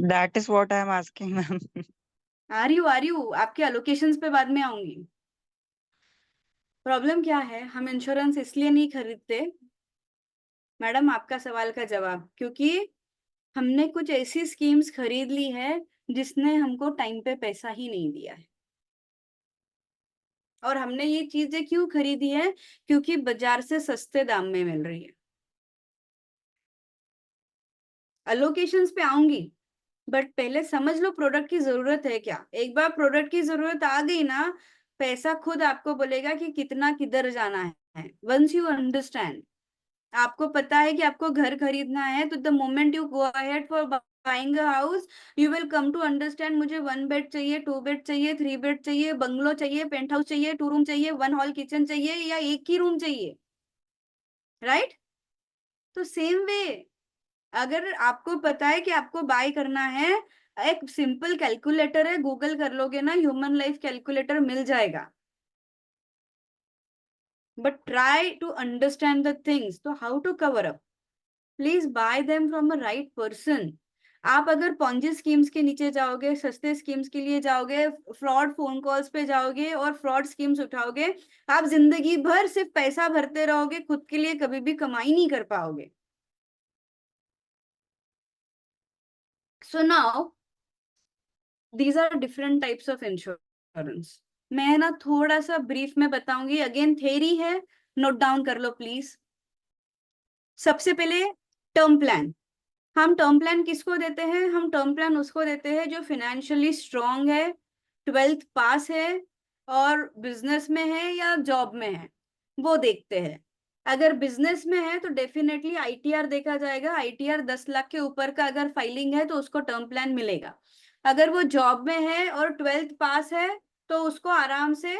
That is what I am asking, ma'am. आ रही हूँ, आपके अलोकेशंस पे बाद में आऊंगी। प्रॉब्लम क्या है, हम इंश्योरेंस इसलिए नहीं खरीदते मैडम, आपका सवाल का जवाब, क्योंकि हमने कुछ ऐसी स्कीम्स खरीद ली है जिसने हमको टाइम पे पैसा ही नहीं दिया है। और हमने ये चीजें क्यों खरीदी है? क्योंकि बाजार से सस्ते दाम में मिल रही है। अलोकेशंस पे आऊंगी, बट पहले समझ लो प्रोडक्ट की जरूरत है क्या। एक बार प्रोडक्ट की जरूरत आ गई ना, पैसा खुद आपको बोलेगा कि कितना किधर जाना है। वंस यू अंडरस्टैंड, आपको पता है कि आपको घर खरीदना है, तो the moment you go ahead for buying a house, you will come to understand मुझे 1 बेड चाहिए, 2 बेड चाहिए, 3 बेड चाहिए, बंगलो चाहिए, पेंट हाउस चाहिए, 2 रूम चाहिए, 1 हॉल किचन चाहिए, या एक ही रूम चाहिए, राइट? तो सेम वे, अगर आपको पता है कि आपको बाय करना है, एक सिंपल कैलकुलेटर है, गूगल कर लोगे ना, ह्यूमन लाइफ कैलकुलेटर मिल जाएगा। But try to understand the things, तो how to cover up, please buy them from a right person. आप अगर पॉन्जी स्कीम्स के नीचे जाओगे, सस्ते स्कीम्स के लिए जाओगे, फ्रॉड फोन कॉल्स पे जाओगे और फ्रॉड स्कीम्स उठाओगे, आप जिंदगी भर सिर्फ पैसा भरते रहोगे, खुद के लिए कभी भी कमाई नहीं कर पाओगे। So now these are different types of insurance. मैं ना थोड़ा सा ब्रीफ में बताऊंगी, अगेन थ्योरी है, नोट डाउन कर लो प्लीज। सबसे पहले टर्म प्लान। हम टर्म प्लान किसको देते हैं? हम टर्म प्लान उसको देते हैं जो फाइनेंशियली स्ट्रांग है, 12th पास है, और बिजनेस में है या जॉब में है, वो देखते हैं। अगर बिजनेस में है तो डेफिनेटली आईटीआर देखा जाएगा। आईटीआर 10 लाख के ऊपर का अगर फाइलिंग है तो उसको टर्म प्लान मिलेगा। अगर वो जॉब में है और 12th पास है तो उसको आराम से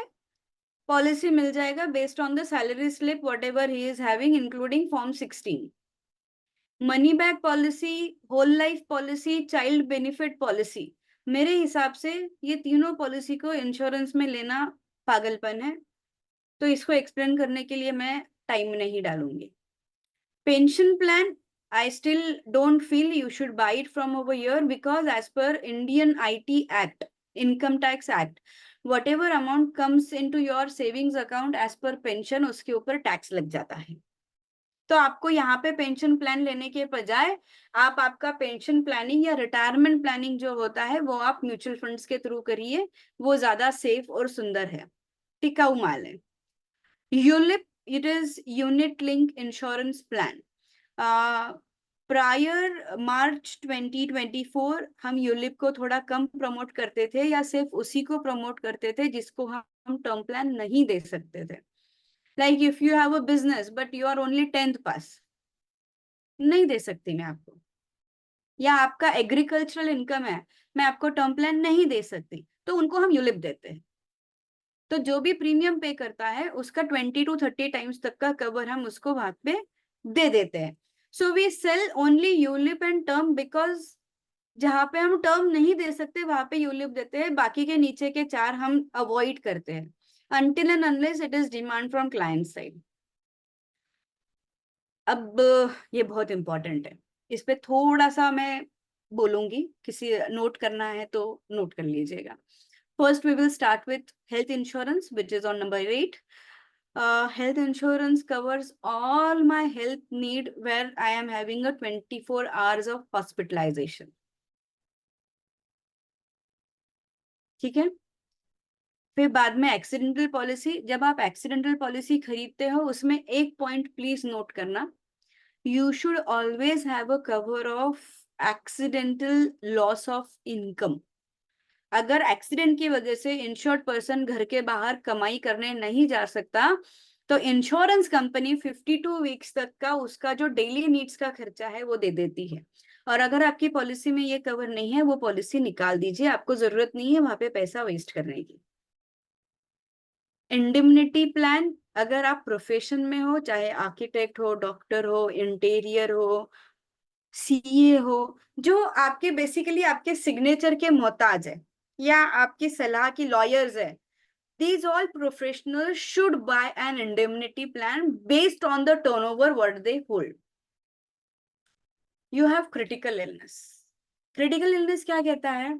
पॉलिसी मिल जाएगा based on the salary slip whatever he is having, including form 16। Money back policy, whole life policy, child benefit policy, मेरे हिसाब से ये तीनों पॉलिसी को इंश्योरेंस में लेना पागलपन है, तो इसको एक्सप्लेन करने के लिए मैं टाइम नहीं डालूंगी। Pension plan, I still don't feel you should buy it from over here, because as per Indian IT Act, Income Tax Act, whatever amount comes into your savings account as per pension, उसके ऊपर tax लग जाता है। तो आपको यहाँ पे pension plan लेने के बजाय आप आपका पेंशन प्लानिंग या रिटायरमेंट प्लानिंग जो होता है वो आप म्यूचुअल फंड्स के थ्रू करिए, वो ज्यादा सेफ और सुंदर है, टिकाऊ माल है। ULIP, it is unit link insurance plan. Prior March 2024 हम यूलिप को थोड़ा कम प्रमोट करते थे या सिर्फ उसी को प्रमोट करते थे जिसको हम टर्म प्लान नहीं दे सकते थे. Like if you have a business but you are only 10th पास, नहीं दे सकती मैं आपको. या आपका एग्रीकल्चरल इनकम है, मैं आपको टर्म प्लान नहीं दे सकती, तो उनको हम यूलिप देते हैं. तो जो भी प्रीमियम पे करता है उसका 20 to 30 टाइम्स तक का कवर हम उसको वहां पे दे देते हैं. So we sell only ULIP and term because जहां पे हम टर्म नहीं दे सकते वहां पे यूलिप देते हैं, बाकी के नीचे के 4 हम अवॉइड करते हैं until and unless it is demand from client side. अब ये बहुत इंपॉर्टेंट है, इस पे थोड़ा सा मैं बोलूंगी, किसी नोट करना है तो नोट कर लीजिएगा. First, we will start with health insurance, which is on number 8. Health insurance covers all my health need where I am having a 24 hours of hospitalization. ठीक है. फिर बाद में एक्सीडेंटल पॉलिसी. जब आप एक्सीडेंटल पॉलिसी खरीदते हो उसमें एक पॉइंट प्लीज नोट करना, you should always have a cover of accidental loss of income. अगर एक्सीडेंट की वजह से इंश्योर्ड पर्सन घर के बाहर कमाई करने नहीं जा सकता तो इंश्योरेंस कंपनी 52 वीक्स तक का उसका जो डेली नीड्स का खर्चा है वो दे देती है. और अगर आपकी पॉलिसी में ये कवर नहीं है वो पॉलिसी निकाल दीजिए, आपको जरूरत नहीं है वहां पे पैसा वेस्ट करने की. इंडिमनिटी प्लान, अगर आप प्रोफेशन में हो, चाहे आर्किटेक्ट हो, डॉक्टर हो, इंटीरियर हो, सीए हो, जो आपके बेसिकली आपके सिग्नेचर के मोहताज है या आपकी सलाह की लॉयर्स है, these all professionals should buy an indemnity plan based on the turnover what they hold. You have critical illness. Critical illness क्या कहता है?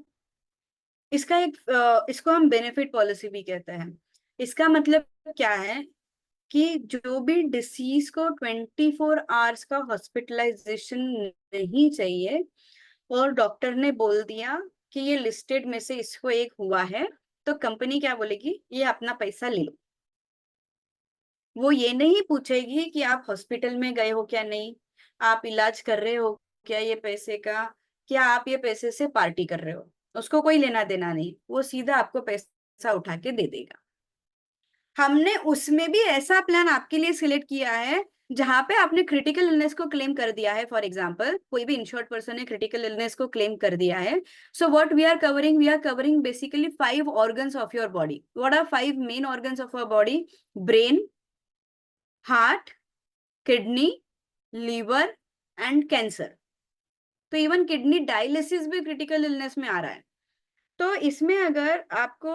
इसका इसको हम बेनिफिट पॉलिसी भी कहते हैं. इसका मतलब क्या है कि जो भी डिसीज को 24 आवर्स का हॉस्पिटलाइजेशन नहीं चाहिए और डॉक्टर ने बोल दिया कि ये लिस्टेड में से इसको एक हुआ है, तो कंपनी क्या बोलेगी, ये अपना पैसा ले लो. वो ये नहीं पूछेगी कि आप हॉस्पिटल में गए हो क्या नहीं, आप इलाज कर रहे हो क्या ये पैसे का, क्या आप ये पैसे से पार्टी कर रहे हो, उसको कोई लेना देना नहीं, वो सीधा आपको पैसा उठा के दे देगा. हमने उसमें भी ऐसा प्लान आपके लिए सिलेक्ट किया है जहां पे आपने क्रिटिकल इलनेस को क्लेम कर दिया है. फॉर एग्जांपल कोई भी इंश्योर्ड पर्सन ने क्रिटिकल इलनेस को क्लेम कर दिया है. So what we are covering basically 5 organs of your body. What are 5 main organs of your body? Brain, heart, kidney, liver and cancer. तो इवन किडनी डायलिसिस भी critical illness में आ रहा है. तो इसमें अगर आपको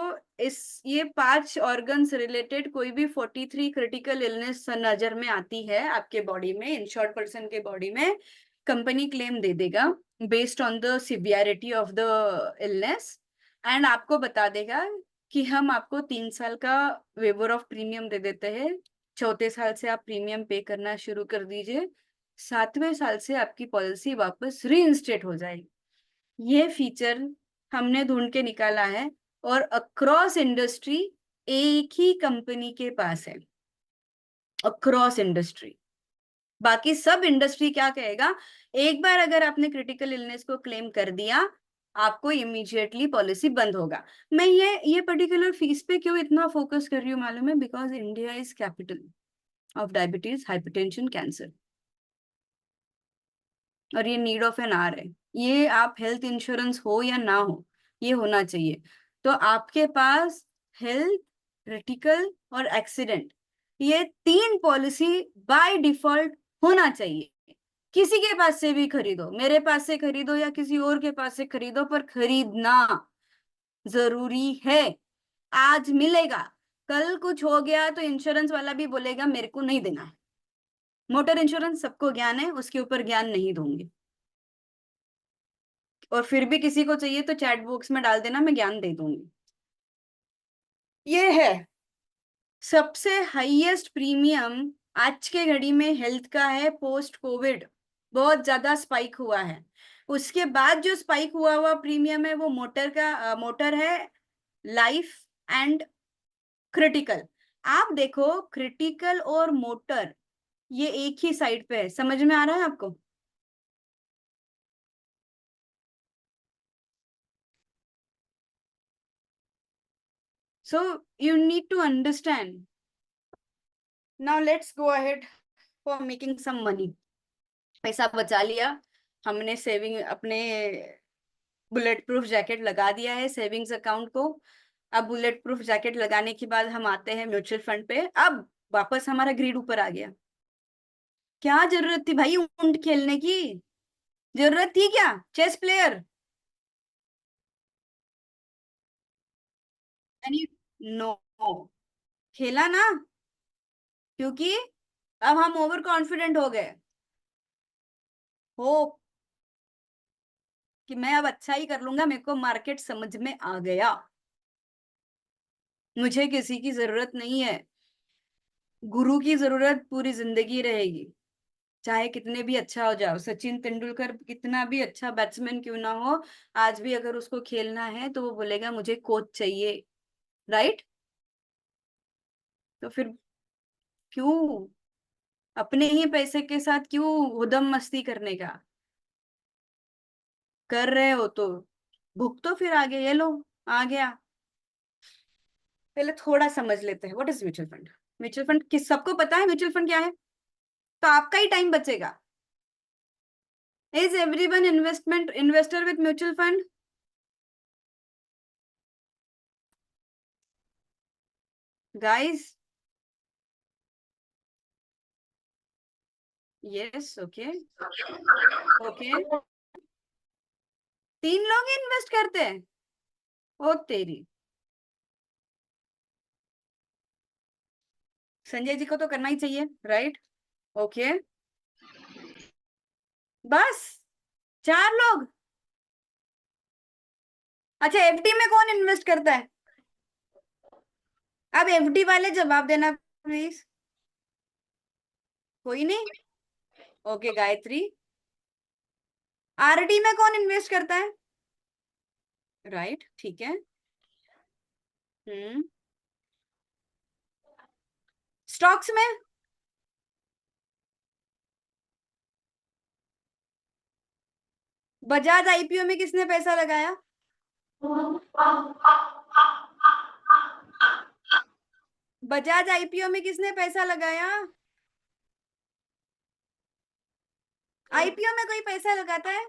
ये 5 ऑर्गन्स रिलेटेड कोई भी 43 क्रिटिकल इलनेस नजर में आती है आपके बॉडी में, इंश्योर्ड पर्सन के बॉडी में, कंपनी क्लेम दे देगा based on the severity of the illness and आपको बता देगा कि हम आपको 3 साल का वेवर ऑफ प्रीमियम दे देते हैं. चौथे साल से आप प्रीमियम पे करना शुरू कर दीजिए, 7वें साल से आपकी पॉलिसी वापस रीइंस्टेट हो जाएगी. ये फीचर हमने ढूंढ के निकाला है और अक्रॉस इंडस्ट्री एक ही कंपनी के पास है. Across industry. बाकी सब इंडस्ट्री क्या कहेगा, एक बार अगर आपने क्रिटिकल इलनेस को क्लेम कर दिया आपको इमीडिएटली पॉलिसी बंद होगा. मैं ये पर्टिकुलर फीस पे क्यों इतना फोकस कर रही हूँ मालूम है? Because India is capital of diabetes, hypertension, cancer, और ये नीड ऑफ एन आवर है. ये आप हेल्थ इंश्योरेंस हो या ना हो, ये होना चाहिए. तो आपके पास हेल्थ, क्रिटिकल और एक्सीडेंट, ये 3 पॉलिसी बाय डिफॉल्ट होना चाहिए. किसी के पास से भी खरीदो, मेरे पास से खरीदो या किसी और के पास से खरीदो, पर खरीदना जरूरी है. आज मिलेगा, कल कुछ हो गया तो इंश्योरेंस वाला भी बोलेगा मेरे को नहीं देना है. मोटर इंश्योरेंस सबको ज्ञान है, उसके ऊपर ज्ञान नहीं दूंगी. और फिर भी किसी को चाहिए तो चैट बॉक्स में डाल देना, मैं ज्ञान दे दूंगी. ये है सबसे हाईएस्ट प्रीमियम आज के घड़ी में हेल्थ का है. पोस्ट कोविड बहुत ज्यादा स्पाइक हुआ है. उसके बाद जो स्पाइक हुआ प्रीमियम है वो मोटर है, लाइफ एंड क्रिटिकल. आप देखो क्रिटिकल और मोटर ये एक ही साइड पे है. समझ में आ रहा है आपको? So you need to understand. Now let's go ahead for making some money. पैसा बचा लिया हमने, सेविंग अपने बुलेट प्रूफ जैकेट लगा दिया है सेविंग्स अकाउंट को। अब बुलेट प्रूफ जैकेट लगाने के बाद हम आते हैं म्यूचुअल फंड पे। अब वापस हमारा ग्रीड ऊपर आ गया। क्या जरूरत थी भाई ऊंट खेलने की? जरूरत थी क्या? Chess player? नो, खेला ना, क्योंकि अब हम ओवर कॉन्फिडेंट हो गए। होप कि मैं अब अच्छा ही कर लूंगा, मेरे को मार्केट समझ में आ गया, मुझे किसी की जरूरत नहीं है। गुरु की जरूरत पूरी जिंदगी रहेगी, चाहे कितने भी अच्छा हो जाओ। सचिन तेंदुलकर कितना भी अच्छा बैट्समैन क्यों ना हो, आज भी अगर उसको खेलना है तो वो बोलेगा मुझे कोच चाहिए, राइट? तो फिर क्यों अपने ही पैसे के साथ क्यों उधम मस्ती करने का? कर रहे हो तो भुग तो फिर आगे, ये लो आ गया। पहले थोड़ा समझ लेते हैं what is mutual fund. Mutual fund किस सबको पता है म्यूचुअल फंड क्या है? तो आपका ही टाइम बचेगा। Is everyone investor with mutual fund? Guys, yes, okay okay. 3 लोग इन्वेस्ट करते हैं? ओ तेरी, संजय जी को तो करना ही चाहिए, राइट? ओके, बस 4 लोग। अच्छा, एफडी में कौन इन्वेस्ट करता है? अब एफडी वाले जवाब देना प्लीज। कोई नहीं? ओके गायत्री। आरडी में कौन इन्वेस्ट करता है? राइट, ठीक है। स्टॉक्स में? बजाज आईपीओ में किसने पैसा लगाया? बजाज आईपीओ में किसने पैसा लगाया? आईपीओ में कोई पैसा लगाता है?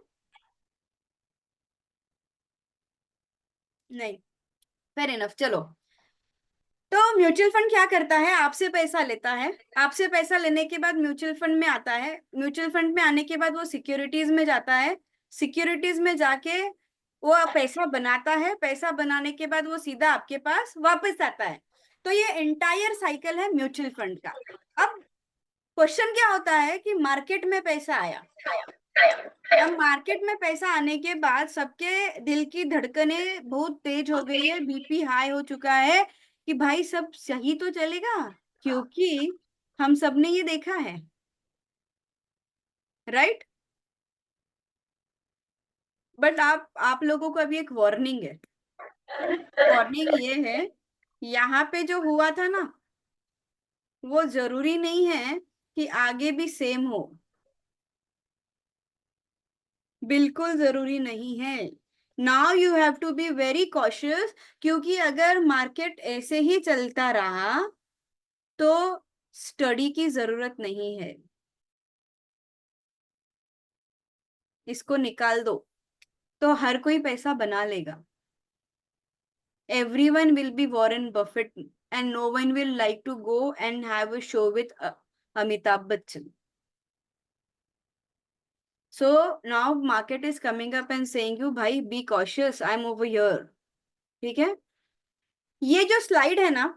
नहीं, फेयर इनफ। चलो, तो म्यूचुअल फंड क्या करता है? आपसे पैसा लेता है, आपसे पैसा लेने के बाद म्यूचुअल फंड में आता है, म्यूचुअल फंड में आने के बाद वो सिक्योरिटीज में जाता है, सिक्योरिटीज में जाके वो पैसा बनाता है, पैसा बनाने के बाद वो सीधा आपके पास वापस आता है। तो ये एंटायर साइकिल है म्यूचुअल फंड का। अब क्वेश्चन क्या होता है कि मार्केट में पैसा आया, अब मार्केट में पैसा आने के बाद सबके दिल की धड़कनें बहुत तेज हो गई है, बीपी हाई हो चुका है कि भाई सब सही तो चलेगा, क्योंकि हम सब ने ये देखा है, राइट? बट आप लोगों को अभी एक वार्निंग है। वार्निंग ये है, यहाँ पे जो हुआ था ना, वो जरूरी नहीं है कि आगे भी सेम हो, बिल्कुल जरूरी नहीं है। Now you have to be very cautious, क्योंकि अगर मार्केट ऐसे ही चलता रहा तो स्टडी की जरूरत नहीं है, इसको निकाल दो तो हर कोई पैसा बना लेगा। Everyone will be Warren Buffett and no one will like to go and have a show with Amitabh Bachchan. So now market is coming up and saying you, भाई be cautious, I'm over here. ठीक है? ये जो slide है ना,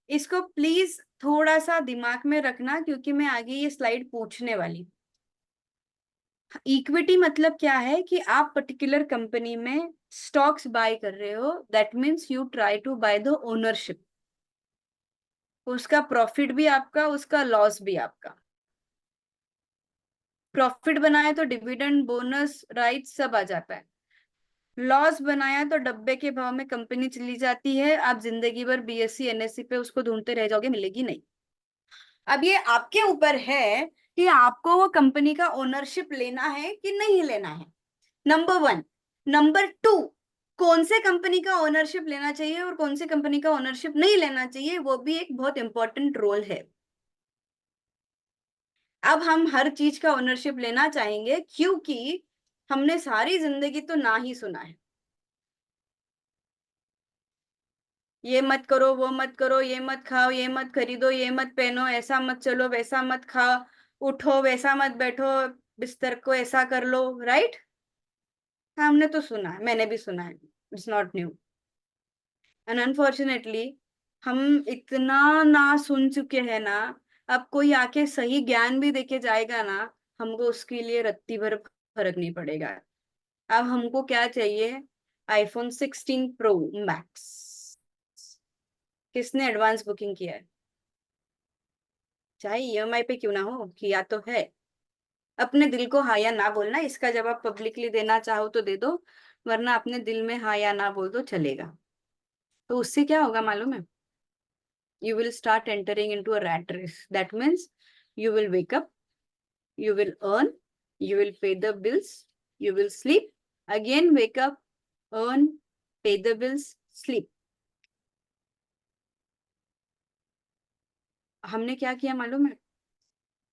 इसको please थोड़ा सा दिमाग में रखना, क्योंकि मैं आगे ये स्लाइड पूछने वाली। इक्विटी मतलब क्या है कि आप पर्टिकुलर कंपनी में स्टॉक्स बाय कर रहे हो, that means you try to buy the ownership. उसका प्रॉफिट भी आपका, उसका लॉस भी आपका। प्रॉफिट बनाया तो डिविडेंड, बोनस, राइट सब आ जाता है। लॉस बनाया तो डब्बे के भाव में कंपनी चली जाती है, आप जिंदगी भर बीएससी एनएससी पे उसको ढूंढते रह जाओगे, मिलेगी नहीं। अब ये आपके ऊपर है कि आपको वो कंपनी का ओनरशिप लेना है कि नहीं लेना है, नंबर 1। नंबर 2, कौन से कंपनी का ओनरशिप लेना चाहिए और कौन से कंपनी का ओनरशिप नहीं लेना चाहिए, वो भी एक बहुत इंपॉर्टेंट रोल है। अब हम हर चीज का ओनरशिप लेना चाहेंगे क्योंकि हमने सारी जिंदगी तो ना ही सुना है, ये मत करो, वो मत करो, ये मत खाओ, ये मत खरीदो, ये मत पहनो, ऐसा मत चलो, वैसा मत खाओ, उठो वैसा मत बैठो, बिस्तर को ऐसा कर लो, राइट? हमने तो सुना है, मैंने भी सुना है, it's not new. And unfortunately हम इतना ना सुन चुके हैं ना, अब कोई आके सही ज्ञान भी देके जाएगा ना, हमको उसके लिए रत्ती भर फर्क नहीं पड़ेगा। अब हमको क्या चाहिए? IPhone 16 pro max. किसने एडवांस बुकिंग किया है? चाहे ईएमआई पे क्यों ना हो, किया तो है। अपने दिल को हाँ या ना बोलना, इसका जवाब पब्लिकली देना चाहो तो दे दो, वरना अपने दिल में हाँ या ना बोल दो, चलेगा। तो उससे क्या होगा मालूम है? You will start entering into a rat race. That means you will wake up, you will earn, you will pay the bills, you will sleep, again wake up, earn, pay the bills, sleep. हमने क्या किया मालूम है?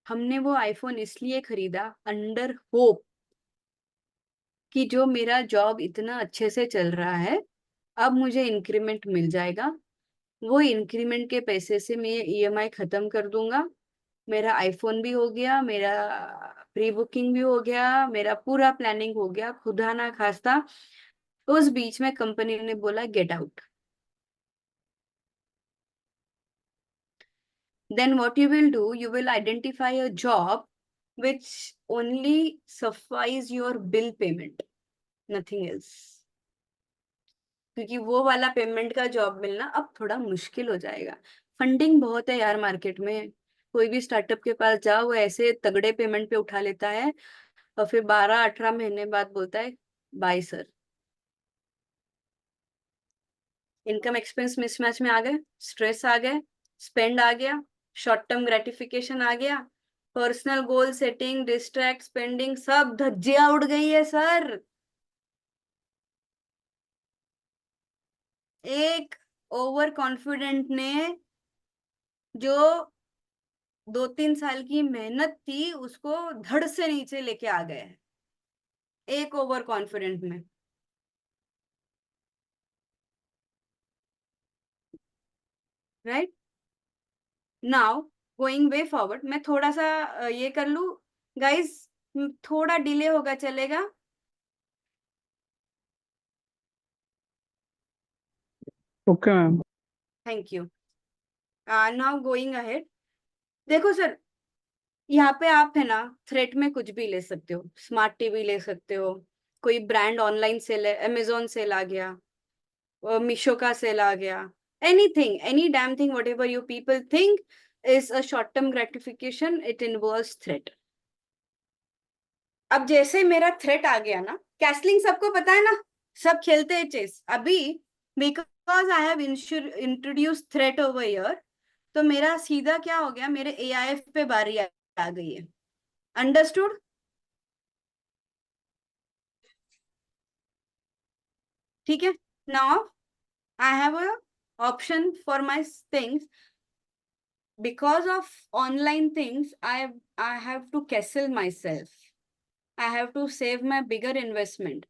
हमने वो iPhone इसलिए खरीदा under hope कि जो मेरा जॉब इतना अच्छे से चल रहा है, अब मुझे इंक्रीमेंट मिल जाएगा, वो इंक्रीमेंट के पैसे से मैं ईएमआई खत्म कर दूंगा, मेरा आईफोन भी हो गया, मेरा प्री बुकिंग भी हो गया, मेरा पूरा प्लानिंग हो गया। खुदा ना खास्ता उस बीच में कंपनी ने बोला get out, then what you will do, you will identify a job which only suffice your bill payment, nothing else. क्योंकि वो वाला पेमेंट का जॉब मिलना अब थोड़ा मुश्किल हो जाएगा। फंडिंग बहुत है यार मार्केट में, कोई भी स्टार्टअप के पास जाओ वो ऐसे तगड़े पेमेंट पे उठा लेता है और फिर 12-18 महीने बाद बोलता है bye sir. Income expense mismatch में आ गए, स्ट्रेस आ गए, स्पेंड आ गया, शॉर्ट टर्म ग्रेटिफिकेशन आ गया, personal goal setting, distract, spending, सब धज्जियां उड़ गई है सर। एक ओवर कॉन्फिडेंट ने जो 2-3 साल की मेहनत थी उसको धड़ से नीचे लेके आ गए, एक ओवर कॉन्फिडेंट में। Right now going way forward, मैं थोड़ा सा ये कर लू गाइस, थोड़ा डिले होगा चलेगा? Okay ma'am. Thank you. Now going ahead, देखो सर, यहाँ पे आप है ना थ्रेट में कुछ भी ले सकते हो, स्मार्ट टीवी ले सकते हो, कोई ब्रांड ऑनलाइन सेल है, अमेजोन सेल आ गया, मीशो का सेल आ गया, anything, any damn thing, what ever you people think is a short term gratification, it involves threat. अब जैसे मेरा थ्रेट आ गया ना, कैसलिंग सबको पता है ना, सब खेलते हैं चेस। अभी because I have introduce threat over here, तो मेरा सीधा क्या हो गया, मेरे एआईएफ पे बारी आ गई है। अंडरस्टूड? ठीक है। Now I have a option for my things, because of online things I have to castle myself, I have to save my bigger investment,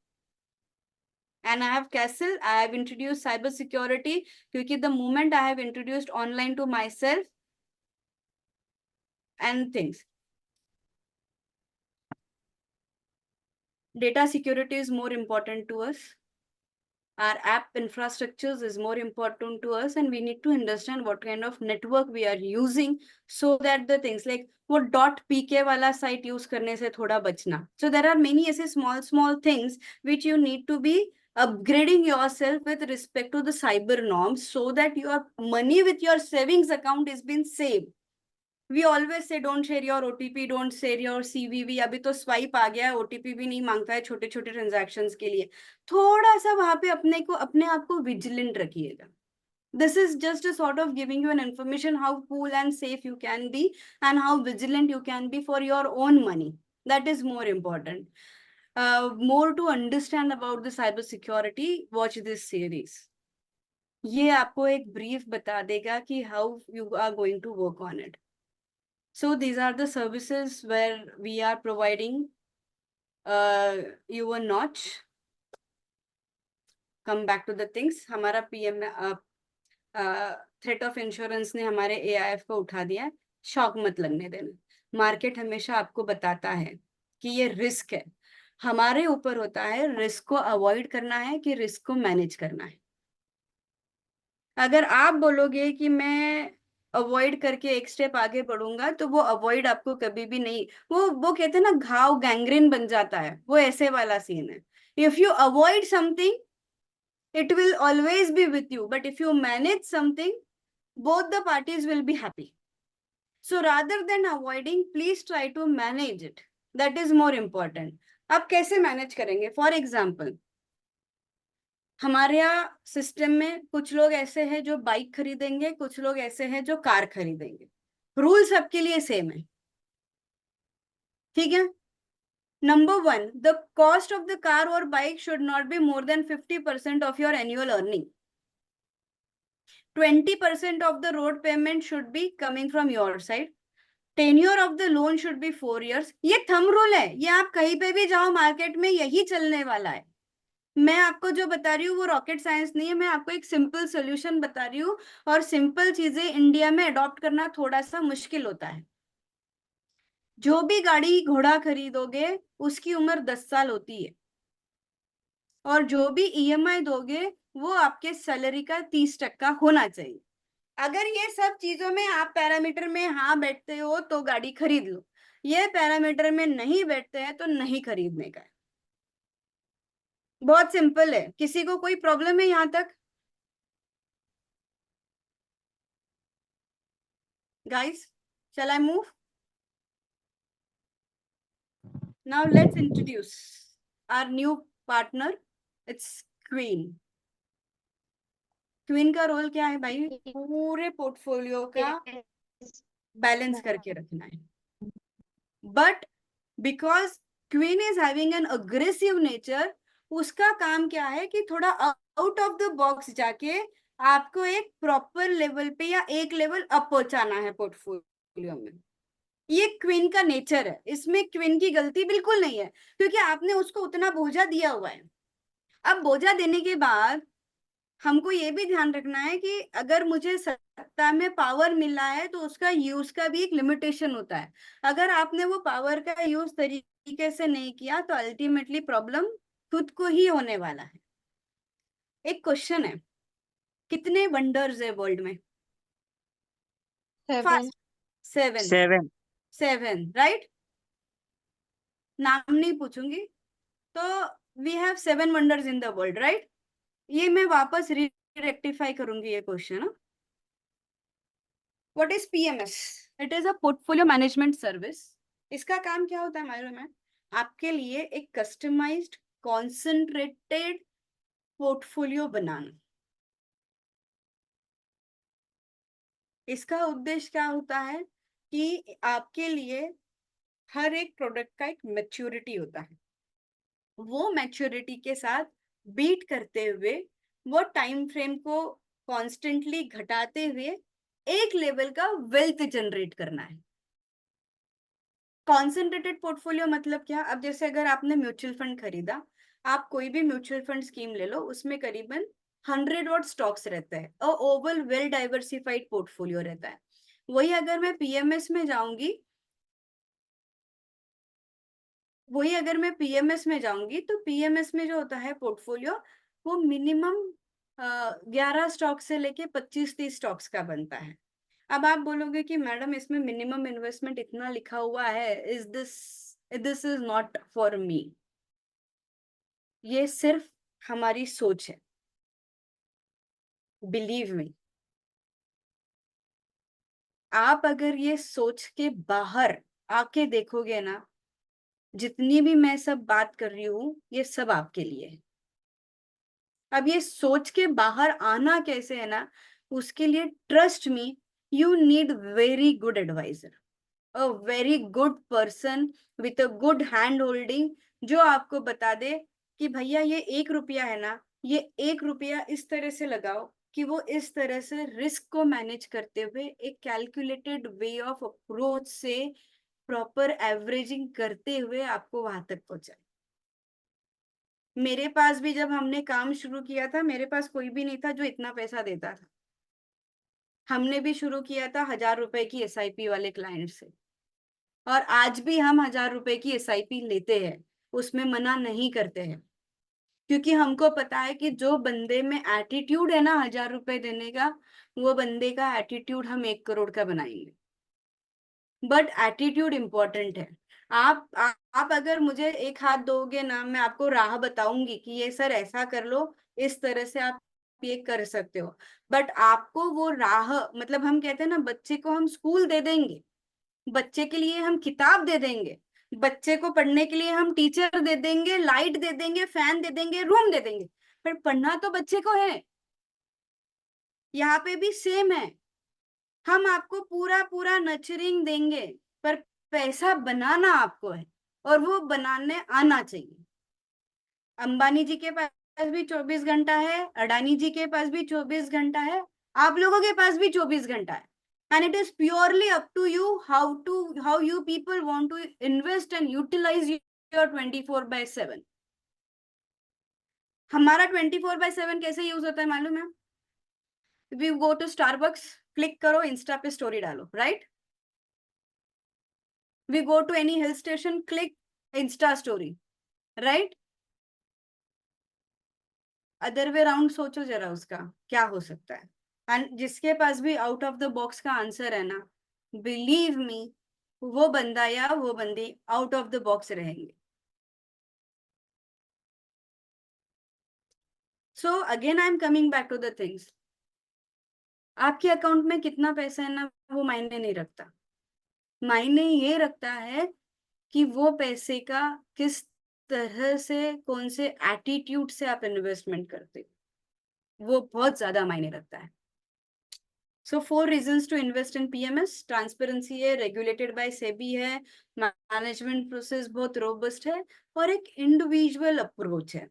and I have castle, I have introduced cyber security, क्योंकि the moment I have introduced online to myself and things, data security is more important to us, our app infrastructures is more important to us, and we need to understand what kind of network we are using, so that the things like वो .pk वाला site use करने से थोड़ा बचना। So there are many ऐसे small things which you need to be upgrading yourself with respect to the cyber norms, so that your money with your savings account is being saved. We always say don't share your OTP, don't share your CVV. अभी तो swipe आ गया है, OTP भी नहीं मांगता है छोटे छोटे ट्रांजैक्शंस के लिए। थोड़ा सा वहां पे अपने आप को विजिलेंट रखिएगा। This is just a sort of giving you an information how cool and safe you can be and how vigilant you can be for your own money. That is more important. more to understand about the cyber security, watch this series. ये आपको एक brief बता देगा कि how you are going to work on it. So these are the services where we are providing your notch. Come back to the things. हमारा PM threat of insurance ने हमारे AIF को उठा दिया है. शॉक मत लगने देना. मार्केट हमेशा आपको बताता है कि ये रिस्क है. हमारे ऊपर होता है रिस्क को अवॉइड करना है कि रिस्क को मैनेज करना है. अगर आप बोलोगे कि मैं अवॉइड करके एक स्टेप आगे बढ़ूंगा तो वो अवॉइड आपको कभी भी नहीं, वो कहते हैं ना घाव गैंग्रीन बन जाता है, वो ऐसे वाला सीन है. If you avoid something it will always be with you, but if you manage something, both the parties will be happy. So rather than avoiding, please try to manage it. That is more important. आप कैसे manage करेंगे? For example, हमारे यहाँ system में कुछ लोग ऐसे हैं जो बाइक खरीदेंगे, कुछ लोग ऐसे हैं जो कार खरीदेंगे. रूल सबके लिए सेम है, ठीक है? Number 1, the cost of the car or bike should not be more than 50% of your annual earning. 20% of the road payment should be coming from your side. Tenure of the loan should be 4 years. ये thumb rule है, ये आप कहीं पे भी जाओ market में यही चलने वाला है. मैं आपको जो बता रही हूँ वो रॉकेट साइंस नहीं है, मैं आपको एक सिंपल सोल्यूशन बता रही हूँ. और सिंपल चीजें इंडिया में अडॉप्ट करना थोड़ा सा मुश्किल होता है. जो भी गाड़ी घोड़ा खरीदोगे उसकी उम्र 10 साल होती है, और जो भी EMI दोगे वो आपके सैलरी का 30% होना चाहिए. अगर ये सब चीजों में आप पैरामीटर में हाँ बैठते हो तो गाड़ी खरीद लो, ये पैरामीटर में नहीं बैठते हैं तो नहीं खरीदने का है. बहुत सिंपल है. किसी को कोई प्रॉब्लम है यहाँ तक? Guys, shall I move? Now let's introduce our new partner. It's Queen. Queen का रोल क्या है भाई? पूरे पोर्टफोलियो का बैलेंस करके रखना है. But because queen is having an aggressive nature, उसका काम क्या है कि थोड़ा आउट ऑफ द बॉक्स जाके आपको एक प्रॉपर लेवल पे या एक लेवल अप पहुंचाना है पोर्टफोलियो में. ये क्वीन का नेचर है, इसमें क्वीन की गलती बिल्कुल नहीं है, क्योंकि आपने उसको उतना बोझा दिया हुआ है. अब बोझा देने के बाद हमको ये भी ध्यान रखना है कि अगर मुझे सत्ता में पावर मिला है तो उसका यूज का भी एक लिमिटेशन होता है. अगर आपने वो पावर का यूज तरीके से नहीं किया तो अल्टीमेटली प्रॉब्लम खुद को ही होने वाला है. एक क्वेश्चन है, कितने वंडर्स है वर्ल्ड में? 7. 7, राइट? नाम नहीं पूछूंगी. तो we have 7 wonders in the world, right? ये मैं वापस रेक्टिफाई करूंगी ये question. What is PMS? It is a portfolio management service. इसका काम क्या होता है मालूम है? आपके लिए एक कस्टमाइज्ड कॉन्सेंट्रेटेड पोर्टफोलियो बनाना. इसका उद्देश्य क्या होता है कि आपके लिए हर एक प्रोडक्ट का एक मैच्योरिटी होता है. वो मैच्योरिटी के साथ बीट करते हुए, वो टाइम फ्रेम को कॉन्स्टेंटली घटाते हुए एक लेवल का वेल्थ जनरेट करना है. कॉन्सेंट्रेटेड पोर्टफोलियो मतलब क्या? अब जैसे अगर आपने म्यूचुअल फंड खरीदा, आप कोई भी म्यूचुअल फंड स्कीम ले लो, उसमें करीबन 100 odd स्टॉक्स रहते हैं और ओवल वेल डाइवर्सिफाइड पोर्टफोलियो रहता है. वही अगर मैं PMS में जाऊंगी तो PMS में जो होता है पोर्टफोलियो, वो मिनिमम 11 स्टॉक से लेके 25-30 स्टॉक्स का बनता है. अब आप बोलोगे कि मैडम इसमें मिनिमम इन्वेस्टमेंट इतना लिखा हुआ है, this is not for me. ये सिर्फ हमारी सोच है. बिलीव मी, आप अगर ये सोच के बाहर आके देखोगे ना, जितनी भी मैं सब बात कर रही हूँ ये सब आपके लिए है. अब ये सोच के बाहर आना कैसे है ना, उसके लिए trust me, you need very good advisor, a very good person with a good hand holding. जो आपको बता दे कि भैया ये 1 रुपया है ना, ये 1 रुपया इस तरह से लगाओ कि वो इस तरह से रिस्क को मैनेज करते हुए एक कैलकुलेटेड वे ऑफ अप्रोच से प्रॉपर एवरेजिंग करते हुए आपको वहां तक पहुंचाए। मेरे पास भी जब हमने काम शुरू किया था, मेरे पास कोई भी नहीं था जो इतना पैसा देता था। हमने भी शुरू किया था 1000 रुपए की SIP वाले क्लाइंट से, और आज भी हम 1000 रुपए की SIP लेते हैं, उसमें मना नहीं करते हैं, क्योंकि हमको पता है कि जो बंदे में एटीट्यूड है ना 1000 रुपए देने का, वो बंदे का एटीट्यूड हम 1 करोड़ का बनाएंगे। बट एटीट्यूड इंपॉर्टेंट है। आप अगर मुझे एक हाथ दोगे ना, मैं आपको राह बताऊंगी कि ये सर ऐसा कर लो, इस तरह से आप ये कर सकते हो, बट आपको वो राह, मतलब हम कहते हैं ना, बच्चे को हम स्कूल दे देंगे, बच्चे के लिए हम किताब दे देंगे, बच्चे को पढ़ने के लिए हम टीचर दे देंगे, लाइट दे देंगे, फैन दे देंगे, रूम दे देंगे, पर पढ़ना तो बच्चे को है। यहाँ पे भी सेम है, हम आपको पूरा पूरा नर्चरिंग देंगे, पर पैसा बनाना आपको है, और वो बनाने आना चाहिए। अंबानी जी के पास भी 24 घंटा है, अडानी जी के पास भी 24 घंटा है, आप लोगों के पास भी 24 घंटा है, and it is purely up to you how you people want to invest and utilize your 24/7। हमारा 24/7 कैसे यूज होता है मालूम है? We go to Starbucks, click करो, इंस्टा पे स्टोरी डालो, right? We go to any hill station, click insta story, right? Other way round सोचो जरा, उसका क्या हो सकता है। एंड जिसके पास भी आउट ऑफ द बॉक्स का आंसर है ना, बिलीव मी, वो बंदा या वो बंदी आउट ऑफ द बॉक्स रहेंगे। So again I am coming back to the things, आपके अकाउंट में कितना पैसा है ना, वो मायने नहीं रखता। मायने ये रखता है कि वो पैसे का किस तरह से, कौन से एटीट्यूड से आप इन्वेस्टमेंट करते हो, वो बहुत ज्यादा मायने रखता है। So 4 reasons to invest in PMS: transparency है, रेगुलेटेड बाय सेबी है, मैनेजमेंट प्रोसेस बहुत रोबस्ट है, और एक इंडिविजुअल अप्रोच है।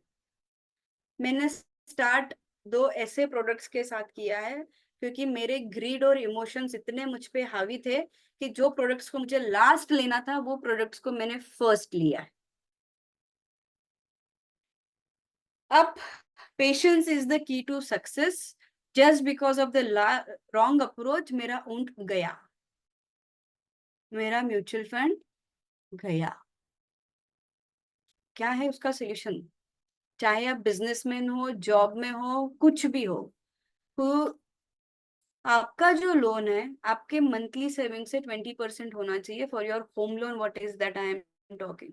मैंने स्टार्ट 2 ऐसे प्रोडक्ट्स के साथ किया है, क्योंकि मेरे ग्रीड और इमोशंस इतने मुझ पे हावी थे कि जो प्रोडक्ट्स को मुझे लास्ट लेना था, वो प्रोडक्ट्स को मैंने फर्स्ट लिया है। अब patience is the key to success. Just because of the wrong approach मेरा ऊंट गया, मेरा म्यूचुअल फंड गया। क्या है उसका सोल्यूशन? चाहे आप बिजनेसमैन हो, जॉब में हो, कुछ भी हो, तो आपका जो लोन है, आपके मंथली सेविंग से 20% होना चाहिए for your home loan. What is that I am talking?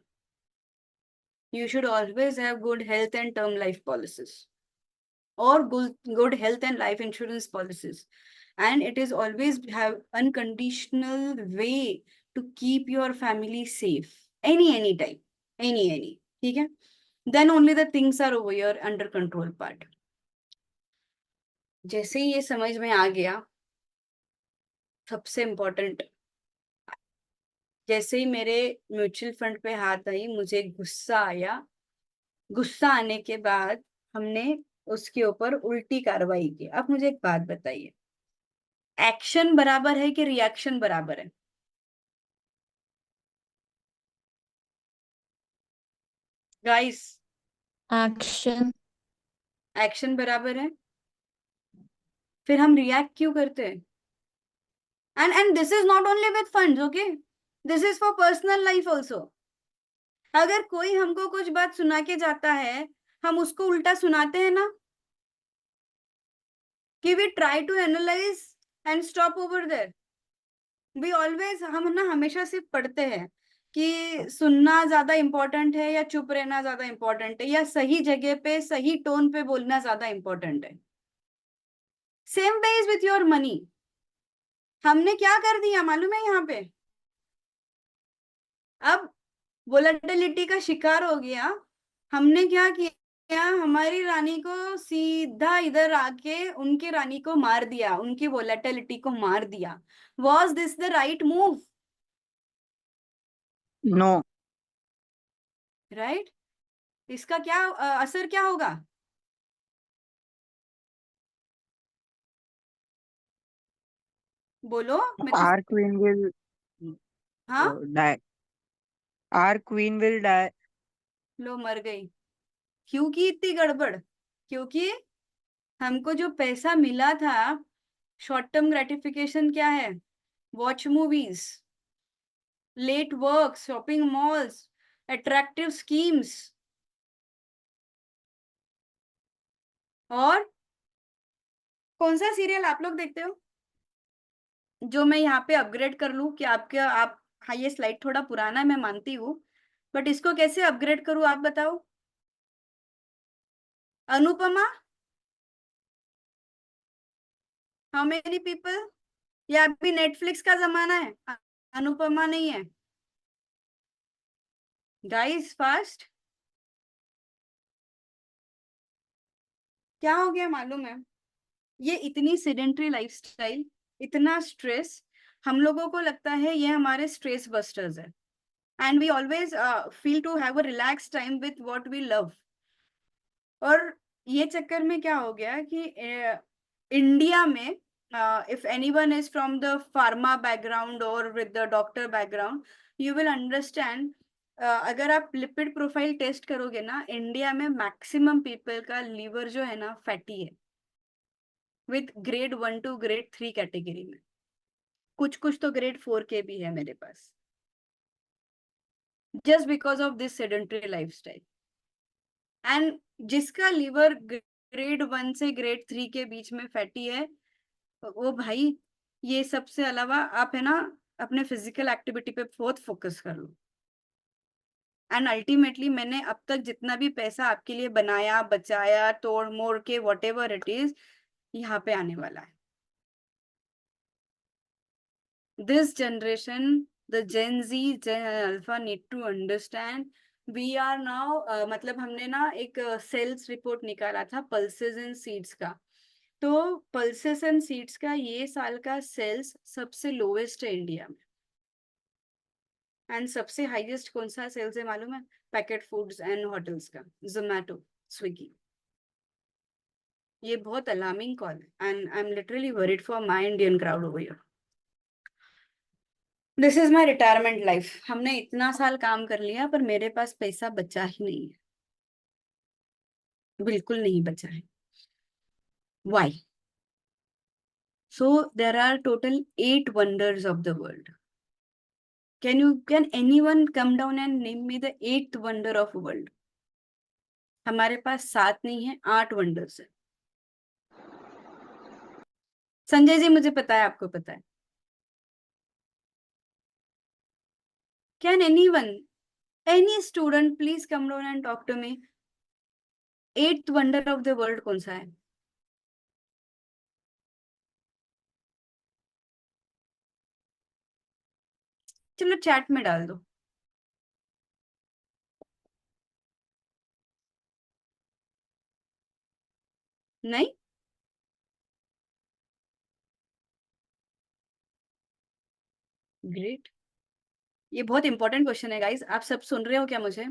You should always have good health and term life policies, or good health and life insurance policies, and it is always have unconditional way to keep your family safe any time, any ठीक है? Then only the things are over your under control part. जैसे ही ये समझ में आ गया, सबसे important, जैसे ही मेरे म्यूचुअल फंड पे हाथ आई, मुझे गुस्सा आया। गुस्सा आने के बाद हमने उसके ऊपर उल्टी कार्रवाई की। अब मुझे एक बात बताइए, एक्शन बराबर है कि रिएक्शन बराबर है? Guys, action. एक्शन बराबर है, फिर हम रिएक्ट क्यों करते हैं? And this is not only with funds, okay, this is for personal life also. अगर कोई हमको कुछ बात सुना के जाता है, हम उसको उल्टा सुनाते हैं ना, कि we try to analyse and stop over there. We always, हम ना हमेशा सिर्फ पढ़ते हैं कि सुनना ज्यादा इंपॉर्टेंट है या चुप रहना ज्यादा इंपॉर्टेंट है, या सही जगह पे सही टोन पे बोलना ज्यादा इंपॉर्टेंट है। Same way is with your money. हमने क्या कर दिया मालूम है यहाँ पे? अब वोलेटिलिटी का शिकार हो गया। हमने क्या किया, हमारी रानी को सीधा इधर आके उनकी रानी को मार दिया, उनकी वोलेटिलिटी को मार दिया। Was this the right move? No. Right? इसका क्या असर क्या होगा? बोलो, मैं तो Our queen will हाँ, die. Our queen will die. लो मर गई। क्योंकि इतनी गड़बड़, क्योंकि हमको जो पैसा मिला था, शॉर्ट टर्म ग्रेटिफिकेशन क्या है? Watch movies, late work, shopping malls, attractive schemes, और कौन सा सीरियल आप लोग देखते हो जो मैं यहाँ पे अपग्रेड कर लूं कि आप हाँ, ये स्लाइड थोड़ा पुराना है, मैं मानती हूँ, बट इसको कैसे अपग्रेड करूं आप बताओ? Anupama, how many people? या अभी नेटफ्लिक्स का जमाना है, अनुपमा नहीं है? गाइस फास्ट, क्या हो गया मालूम है? ये इतनी सेडेंटरी लाइफस्टाइल, इतना स्ट्रेस, हम लोगों को लगता है ये हमारे स्ट्रेस बस्टर्स है, and we always feel to have a relax time with what we love. और ये चक्कर में क्या हो गया कि इंडिया में, if anyone is from the pharma background or with the doctor background, you will understand, अगर आप लिपिड प्रोफाइल टेस्ट करोगे ना, इंडिया में मैक्सिमम पीपल का लीवर जो है ना फैटी है, with grade 1 to grade 3 category में, कुछ कुछ तो ग्रेड 4 के भी है मेरे पास, just because of this sedentary lifestyle. And जिसका लीवर ग्रेड 1 से ग्रेड 3 के बीच में फैटी है, वो भाई, ये सबसे अलावा आप है ना अपने फिजिकल एक्टिविटी पे बहुत फोकस कर लो। एंड अल्टीमेटली मैंने अब तक जितना भी पैसा आपके लिए बनाया, बचाया, तोड़ मोड़ के, वॉट एवर इट इज, यहाँ पे आने वाला है। This generation, the Gen Z, Gen Alpha need to understand, we are now, मतलब हमने ना एक सेल्स रिपोर्ट निकाला था पल्सेस एंड सीड्स का, तो पल्सेस एंड सीड्स का ये साल का सेल्स सबसे लोवेस्ट है इंडिया में, एंड सबसे हाईएस्ट कौन सा सेल्स है मालूम है? पैकेट फूड्स एंड होटल्स का, जोमेटो, स्विगी। ये बहुत अलार्मिंग कॉल है, and I am literally worried for my Indian crowd over here. This is my retirement life. हमने इतना साल काम कर लिया पर मेरे पास पैसा बचा ही नहीं है, बिल्कुल नहीं बचा है। Why? So there are total 8 wonders of the world. Can anyone come down and name me the 8th wonder of world? हमारे पास 7 नहीं है, 8 वंडर्स है। संजय जी मुझे पता है, आपको पता है? Can anyone, any student please come down and talk to me? 8th wonder of the world कौन सा है? चलो चैट में डाल दो। नहीं? ग्रेट। ये बहुत इंपॉर्टेंट क्वेश्चन है गाइस, आप सब सुन रहे हो क्या मुझे?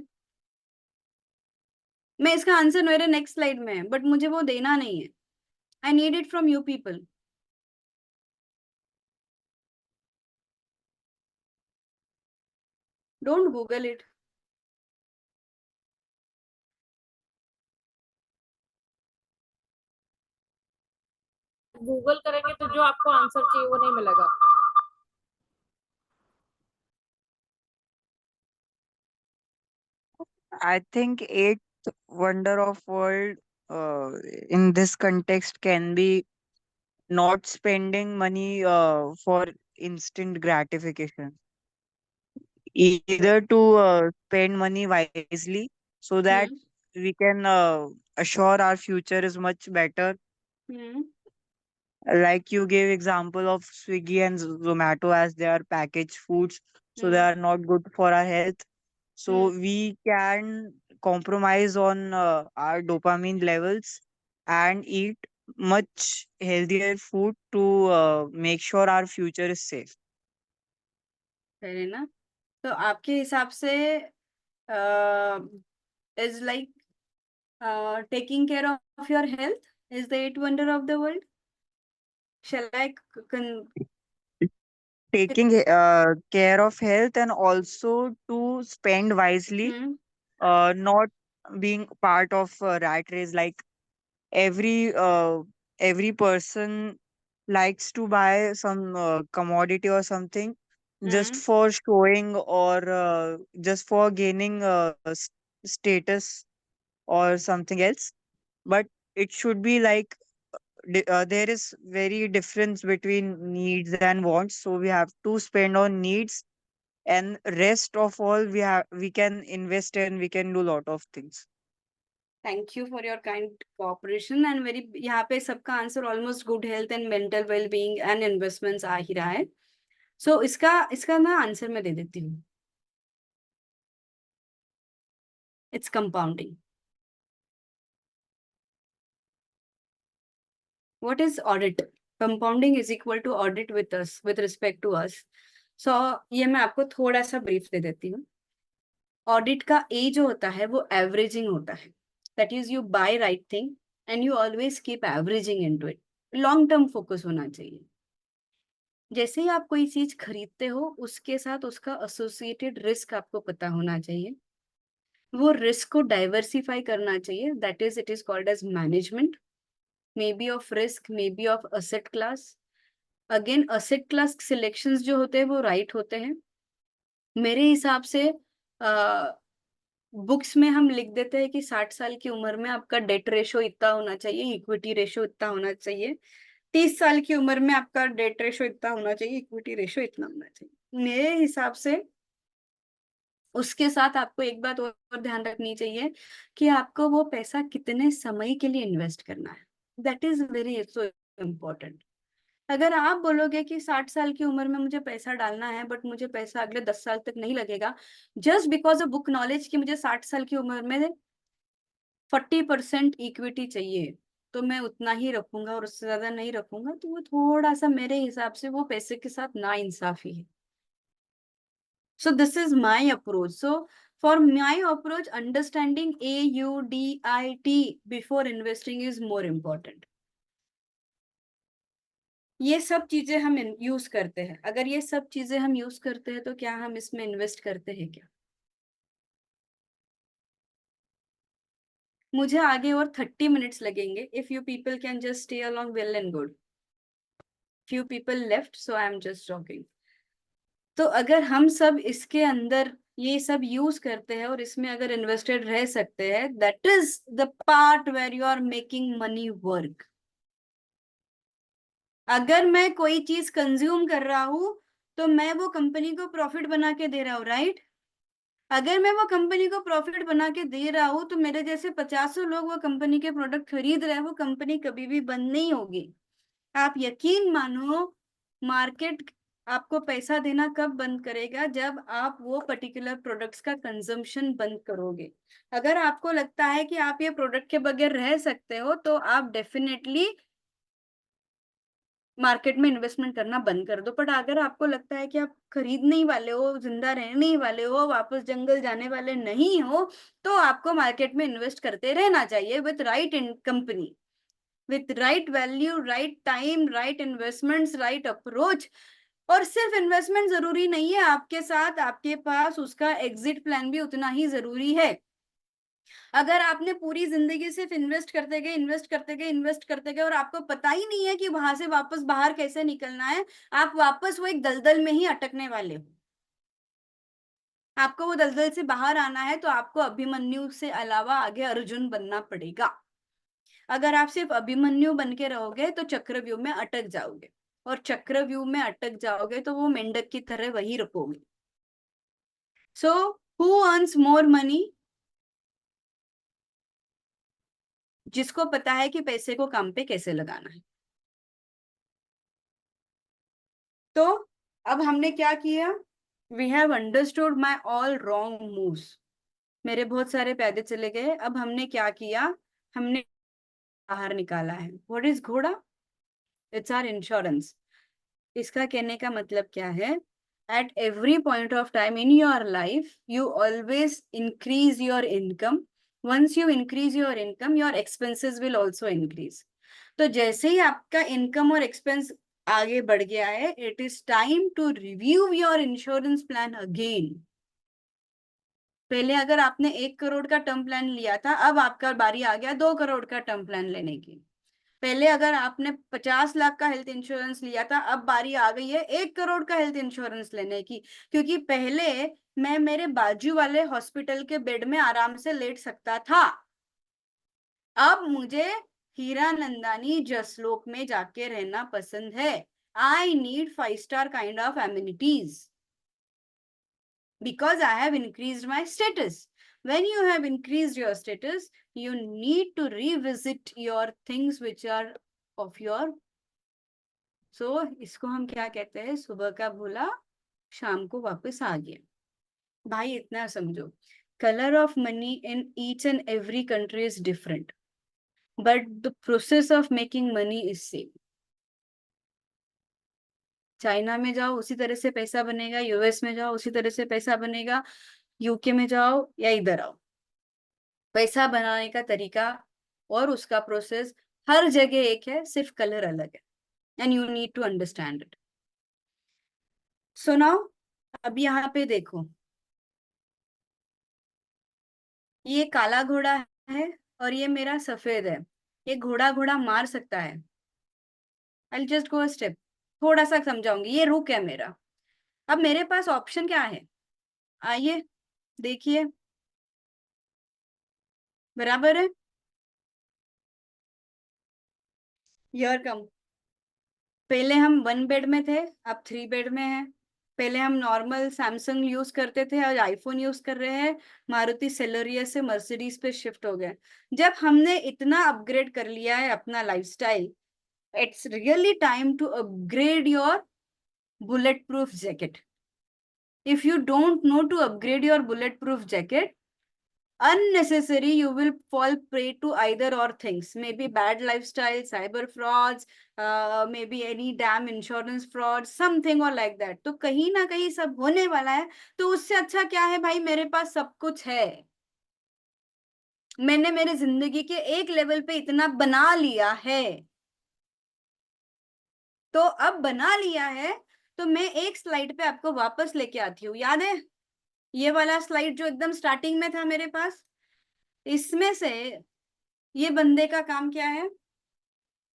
मैं इसका आंसर मेरे नेक्स्ट स्लाइड में है, बट मुझे वो देना नहीं है। I need it from you people. Don't Google it. Google करेंगे तो जो आपको आंसर चाहिए वो नहीं मिलेगा। I think eighth wonder of world in this context can be not spending money for instant gratification. Either to spend money wisely so that we can assure our future is much better. Like you gave example of Swiggy and Zomato as they are packaged foods, so they are not good for our health. So we can compromise on our dopamine levels and eat much healthier food to make sure our future is safe. है ना? तो आपके हिसाब से is like taking care of your health is the eighth wonder of the world. Shall I Taking care of health and also to spend wisely, Hmm. not being part of a rat race. Like every person likes to buy some commodity or something just Hmm. for showing or just for gaining status or something else. But it should be like there is very difference between needs and wants, so we have to spend on needs, and rest of all we can invest and we can do lot of things. Thank you for your kind cooperation and very यहाँ पे सबका answer almost good health and mental well being and investments आ ही रहा है. सो इसका ना answer मैं दे देती हूँ. It's compounding. What is audit? Compounding is equal to audit with us, with respect to us. So ये मैं आपको थोड़ा सा ब्रीफ दे देती हूँ. ऑडिट का ए जो होता है वो एवरेजिंग होता है. That is you buy right thing and you always keep averaging into it. Long term focus होना चाहिए. जैसे ही आप कोई चीज खरीदते हो उसके साथ उसका एसोसिएटेड रिस्क आपको पता होना चाहिए. वो रिस्क को डाइवर्सिफाई करना चाहिए. That is it is called age management. Maybe of risk, maybe of asset class. Again asset class selections जो होते हैं वो राइट होते हैं. मेरे हिसाब से बुक्स में हम लिख देते हैं कि 60 साल की उम्र में आपका डेट रेशो इतना होना चाहिए, इक्विटी रेशो इतना होना चाहिए. 30 साल की उम्र में आपका डेट रेशो इतना होना चाहिए, इक्विटी रेशो इतना होना चाहिए. मेरे हिसाब से उसके साथ आपको एक बात और ध्यान रखनी चाहिए कि आपको वो पैसा कितने समय के लिए इन्वेस्ट करना है. That is very so important. अगर आप बोलोगे कि 60 साल की उम्र में मुझे पैसा डालना है बट मुझे पैसा अगले 10 साल तक नहीं लगेगा, just because of book knowledge कि मुझे 60 साल की उम्र में 40% इक्विटी चाहिए तो मैं उतना ही रखूंगा और उससे ज्यादा नहीं रखूंगा, तो वो थोड़ा सा मेरे हिसाब से वो पैसे के साथ ना इंसाफी है. So this is my approach. So for my approach, understanding AUDIT before investing is more important. ये सब चीजें हम यूज करते हैं. अगर ये सब चीजें हम यूज करते हैं तो क्या हम इसमें इन्वेस्ट करते हैं क्या? मुझे आगे और 30 मिनट्स लगेंगे. If you people can just stay along, well and good. Few people left, so I am just talking. तो अगर हम सब इसके अंदर ये सब यूज करते हैं और इसमें अगर इन्वेस्टेड रह सकते हैं, that is the part where you are making money work. अगर मैं कोई चीज कंज्यूम कर रहा हूं तो मैं वो कंपनी को प्रॉफिट बना के दे रहा हूँ, राइट? अगर मैं वो कंपनी को प्रॉफिट बना के दे रहा हूं तो मेरे जैसे 50 लोग वो कंपनी के प्रोडक्ट खरीद रहे हैं, वो कंपनी कभी भी बंद नहीं होगी. आप यकीन मानो, मार्केट आपको पैसा देना कब बंद करेगा? जब आप वो पर्टिकुलर प्रोडक्ट्स का कंजम्पशन बंद करोगे. अगर आपको लगता है कि आप ये प्रोडक्ट के बगैर रह सकते हो तो आप डेफिनेटली मार्केट में इन्वेस्टमेंट करना बंद कर दो. बट अगर आपको लगता है कि आप खरीदने ही वाले हो, जिंदा रहने ही वाले हो, वापस जंगल जाने वाले नहीं हो, तो आपको मार्केट में इन्वेस्ट करते रहना चाहिए with right in company, with right value, right time, right investments, right approach. और सिर्फ इन्वेस्टमेंट जरूरी नहीं है, आपके साथ आपके पास उसका एग्जिट प्लान भी उतना ही जरूरी है. अगर आपने पूरी जिंदगी सिर्फ इन्वेस्ट करते गए, इन्वेस्ट करते गए, इन्वेस्ट करते गए और आपको पता ही नहीं है कि वहां से वापस बाहर कैसे निकलना है, आप वापस वो एक दलदल में ही अटकने वाले हो. आपको वो दलदल से बाहर आना है तो आपको अभिमन्यु से अलावा आगे अर्जुन बनना पड़ेगा. अगर आप सिर्फ अभिमन्यु बन के रहोगे तो चक्रव्यूह में अटक जाओगे, और चक्रव्यूह में अटक जाओगे तो वो मेंढक की तरह वही रखोगे. So who earns more money? जिसको पता है कि पैसे को काम पे कैसे लगाना है. तो अब हमने क्या किया? We have understood my all wrong moves. मेरे बहुत सारे पैदे चले गए. अब हमने क्या किया? हमने बाहर निकाला है. व्हाट इज घोड़ा? It's our insurance. इसका कहने का मतलब क्या है? at every point of time in your life, you always increase your income. Once you increase your income, your expenses will also increase. तो जैसे ही आपका इनकम और एक्सपेंस आगे बढ़ गया है, it is time to review your insurance plan again. पहले अगर आपने 1 करोड़ का टर्म प्लान लिया था, अब आपका बारी आ गया 2 करोड़ का टर्म प्लान लेने की. पहले अगर आपने 50 लाख का हेल्थ इंश्योरेंस लिया था, अब बारी आ गई है 1 करोड़ का हेल्थ इंश्योरेंस लेने की. क्योंकि पहले मैं मेरे बाजू वाले हॉस्पिटल के बेड में आराम से लेट सकता था, अब मुझे हीरानंदानी जसलोक में जाके रहना पसंद है. I need 5-star kind of amenities because I have increased my status. When you have increased your status, you need to revisit your things which are of your. So इसको हम क्या कहते हैं? सुबह का भूला शाम को वापस आ गया. भाई इतना समझो, color of money in each and every country is different, but the process of making money is same. China में जाओ उसी तरह से पैसा बनेगा, यूएस में जाओ उसी तरह से पैसा बनेगा, यूके में जाओ या इधर आओ, पैसा बनाने का तरीका और उसका प्रोसेस हर जगह एक है, सिर्फ कलर अलग है. And you need to understand it. So now अब यहाँ पे देखो, ये काला घोड़ा है और ये मेरा सफेद है. ये घोड़ा घोड़ा मार सकता है. I just go a step, थोड़ा सा समझाऊंगी. ये रुक है मेरा. अब मेरे पास ऑप्शन क्या है? आइए देखिए, बराबर है. Here come. पहले हम 1 बेड में थे, अब 3 बेड में है. पहले हम नॉर्मल सैमसंग यूज करते थे, आज आईफोन यूज कर रहे हैं. मारुति सेलेरिया से मर्सिडीज पे शिफ्ट हो गए. जब हमने इतना अपग्रेड कर लिया है अपना lifestyle, it's really time to upgrade your bulletproof jacket. If you don't know to upgrade your bulletproof jacket, unnecessary you will fall prey to either or things. Maybe bad lifestyle, cyber frauds, maybe any damn insurance fraud, something or like that. तो कहीं ना कहीं सब होने वाला है. तो उससे अच्छा क्या है भाई, मेरे पास सब कुछ है. मैंने मेरे जिंदगी के एक लेवल पे इतना बना लिया है. तो अब बना लिया है, तो मैं एक स्लाइड पे आपको वापस लेके आती हूँ. याद है ये वाला स्लाइड जो एकदम स्टार्टिंग में था मेरे पास? इसमें से ये बंदे का काम क्या है?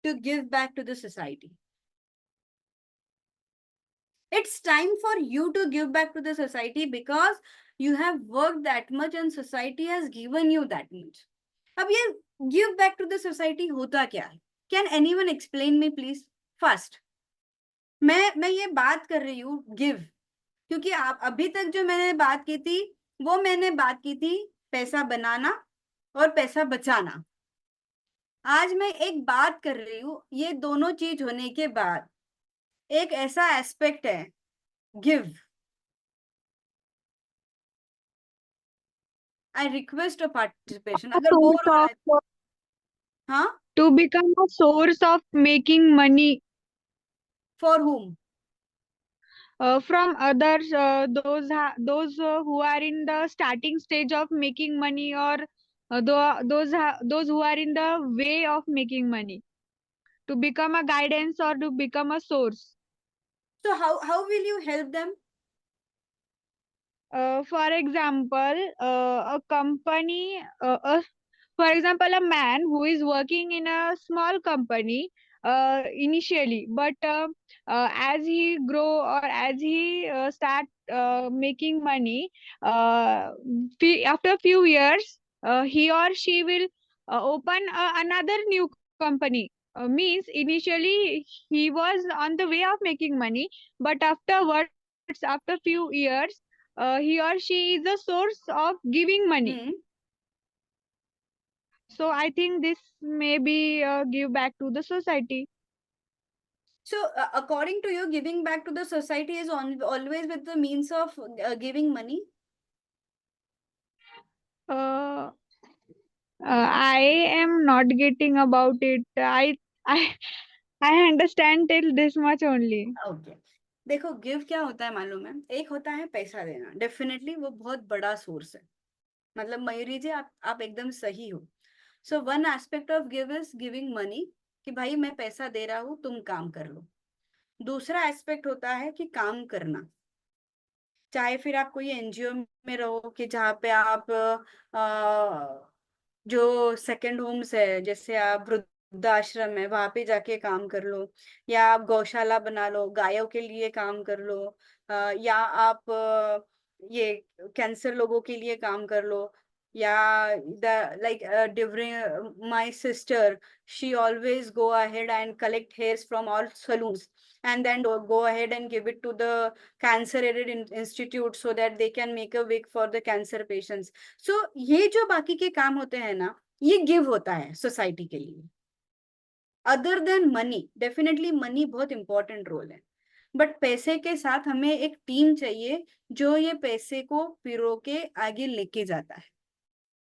To give back to the society. It's time for you to give back to the society because you have worked that much and society has given you that much. अब ये give back to the society होता क्या है? Can anyone explain me please? First, मैं ये बात कर रही हूँ give, क्योंकि आप अभी तक जो मैंने बात की थी वो मैंने बात की थी पैसा बनाना और पैसा बचाना. आज मैं एक बात कर रही हूँ, ये दोनों चीज होने के बाद एक ऐसा एस्पेक्ट है give. I request a participation. अगर बोर हो रहा है, हाँ, To become a source of making money for हुम? from others, those who are in the starting stage of making money, or those who are in the way of making money, to become a guidance or to become a source. So how will you help them? For example, a company, for example, a man who is working in a small company initially, but as he grow or as he start making money, after a few years, he or she will open another new company. Means initially he was on the way of making money, but afterwards, after few years, he or she is a source of giving money. So I think this may be give back to the society. So according to you, giving back to the society is always with the means of giving money? I am not getting about it. I understand till this much only. Okay. देखो give क्या होता है मालूम है, एक होता है पैसा देना, डेफिनेटली वो बहुत बड़ा सोर्स है, मतलब मयूरी जी आप एकदम सही हो। So one aspect of give is giving money, कि भाई मैं पैसा दे रहा हूँ तुम काम कर लो। दूसरा एस्पेक्ट होता है कि काम करना, चाहे फिर आप कोई एनजीओ में रहो कि जहाँ पे आप जो सेकंड होम्स है, जैसे आप वृद्धाश्रम है वहां पे जाके काम कर लो, या आप गौशाला बना लो गायों के लिए काम कर लो, या आप ये कैंसर लोगों के लिए काम कर लो, या the like during my sister, she always go ahead and collect hairs from all saloons and then go ahead and give it to the cancer aided institute so that they can make a wig for the cancer patients. So ये जो बाकी के काम होते हैं ना, ये give होता है सोसाइटी के लिए। Other than money, definitely money बहुत इंपॉर्टेंट रोल है, बट पैसे के साथ हमें एक टीम चाहिए जो ये पैसे को पिरो के आगे लेके जाता है।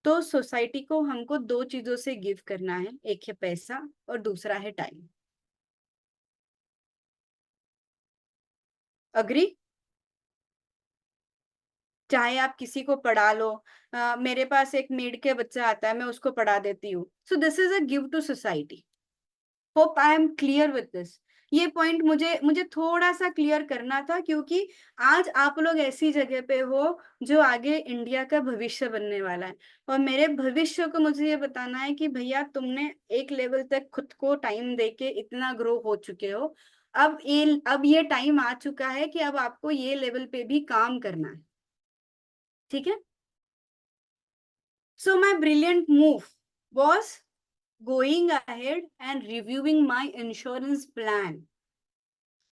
तो सोसाइटी को हमको दो चीजों से गिव करना है, एक है पैसा और दूसरा है टाइम। अग्री? चाहे आप किसी को पढ़ा लो, मेरे पास एक मेड के बच्चा आता है मैं उसको पढ़ा देती हूँ, so this is a give to society. Hope I am clear with this. ये पॉइंट मुझे थोड़ा सा क्लियर करना था, क्योंकि आज आप लोग ऐसी जगह पे हो जो आगे इंडिया का भविष्य बनने वाला है, और मेरे भविष्य को मुझे ये बताना है कि भैया तुमने एक लेवल तक खुद को टाइम देके इतना ग्रो हो चुके हो, अब ये टाइम आ चुका है कि अब आपको ये लेवल पे भी काम करना है, ठीक है? So my brilliant move was going ahead and reviewing my insurance plan,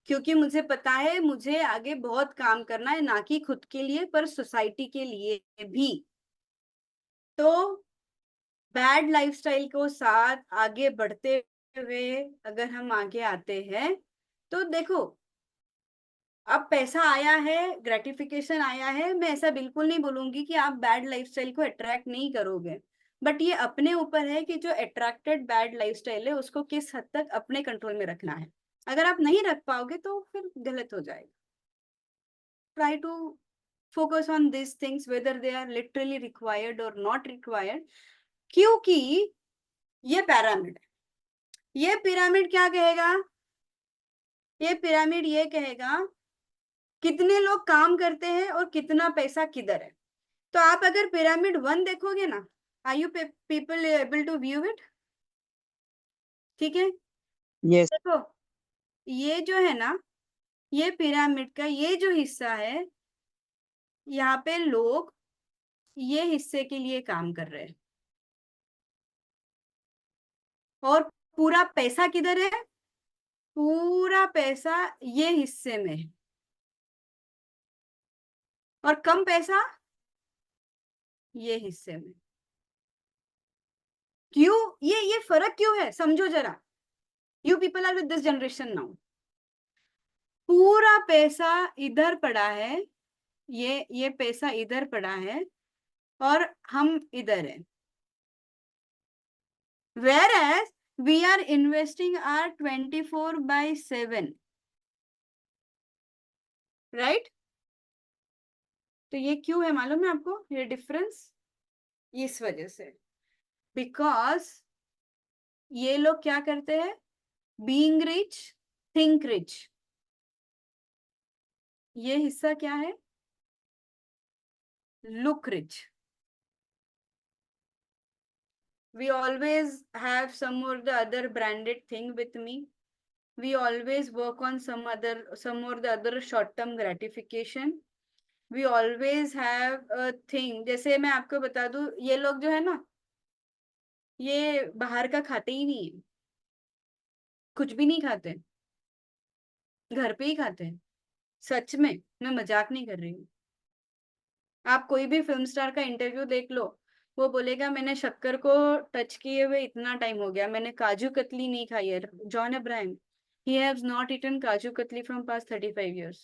क्योंकि मुझे पता है मुझे आगे बहुत काम करना है, ना कि खुद के लिए पर सोसाइटी के लिए भी। तो बैड लाइफस्टाइल को साथ आगे बढ़ते हुए अगर हम आगे आते हैं तो देखो, अब पैसा आया है, ग्रेटिफिकेशन आया है, मैं ऐसा बिल्कुल नहीं बोलूंगी कि आप बैड लाइफस्टाइल को अट्रैक्ट नहीं करोगे, बट ये अपने ऊपर है कि जो अट्रैक्टेड बैड लाइफस्टाइल है उसको किस हद तक अपने कंट्रोल में रखना है। अगर आप नहीं रख पाओगे तो फिर गलत हो जाएगा। Try to focus on this things whether they are literally required और नॉट रिक्वायर्ड, क्योंकि ये पिरामिड है। ये पिरामिड क्या कहेगा? ये पिरामिड ये कहेगा कितने लोग काम करते हैं और कितना पैसा किधर है। तो आप अगर पिरामिड 1 देखोगे ना, are you people able to view it? ठीक है, Yes. देखो ये जो है ना, ये पिरामिड का ये जो हिस्सा है, यहाँ पे लोग ये हिस्से के लिए काम कर रहे हैं, और पूरा पैसा किधर है? पूरा पैसा ये हिस्से में है, और कम पैसा ये हिस्से में। क्यों? ये फर्क क्यों है, समझो जरा। You people are with this generation now. पूरा पैसा इधर पड़ा है, ये पैसा इधर पड़ा है और हम इधर है, whereas we are investing our 24/7, right? तो ये क्यों है मालूम है आपको ये डिफरेंस? इस वजह से, बिकॉज ये लोग क्या करते हैं, बीइंग रिच, थिंक रिच। ये हिस्सा क्या है? Look rich. We always have some or the other branded thing with me. We always work on some or the other short-term gratification. We always have a thing. जैसे मैं आपको बता दूं, ये लोग जो है ना, ये बाहर का खाते ही नहीं है, कुछ भी नहीं खाते, घर पे ही खाते हैं। सच में, मैं मजाक नहीं कर रही हूँ। आप कोई भी फिल्म स्टार का इंटरव्यू देख लो, वो बोलेगा मैंने शक्कर को टच किए हुए इतना टाइम हो गया, मैंने काजू कतली नहीं खाई है। John Abraham, he has not eaten kaju katli from past 35 years.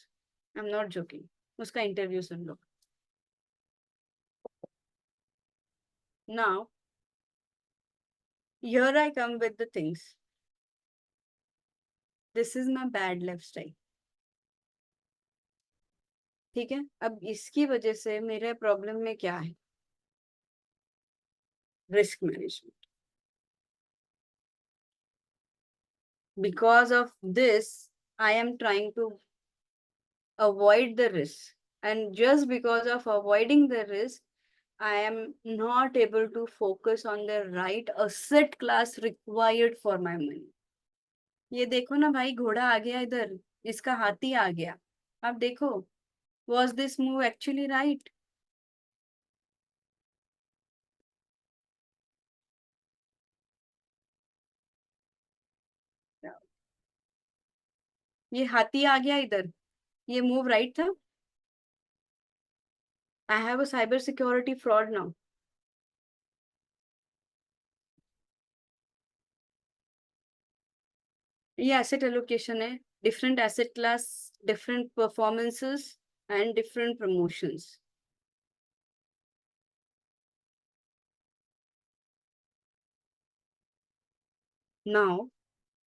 I'm not joking. उसका interview soon low. Now, here I come with the things. This is my bad lifestyle. ठीक है, अब इसकी वजह से मेरे प्रॉब्लम में क्या है, risk management. Because of this, I am trying to avoid the risk. And just because of avoiding the risk, I am not able to focus on the right asset class required for my money. ये देखो ना भाई, घोड़ा आ गया इधर, इसका हाथी आ गया. अब देखो, was this move actually right? ये हाथी आ गया इधर, ये मूव राइट था? I have a cyber security fraud now. ये asset allocation है, different asset class, different performances and different promotions. Now,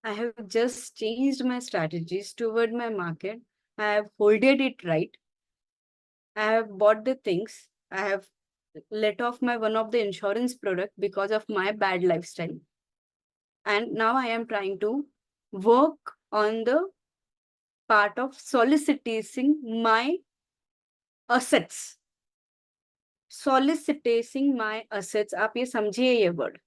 I have just changed my strategies toward my market. I have holded it right. I have bought the things. I have let off my one of the insurance product because of my bad lifestyle. And now I am trying to work on the part of soliciting my assets. Soliciting my assets. आप ये समझिए ये word.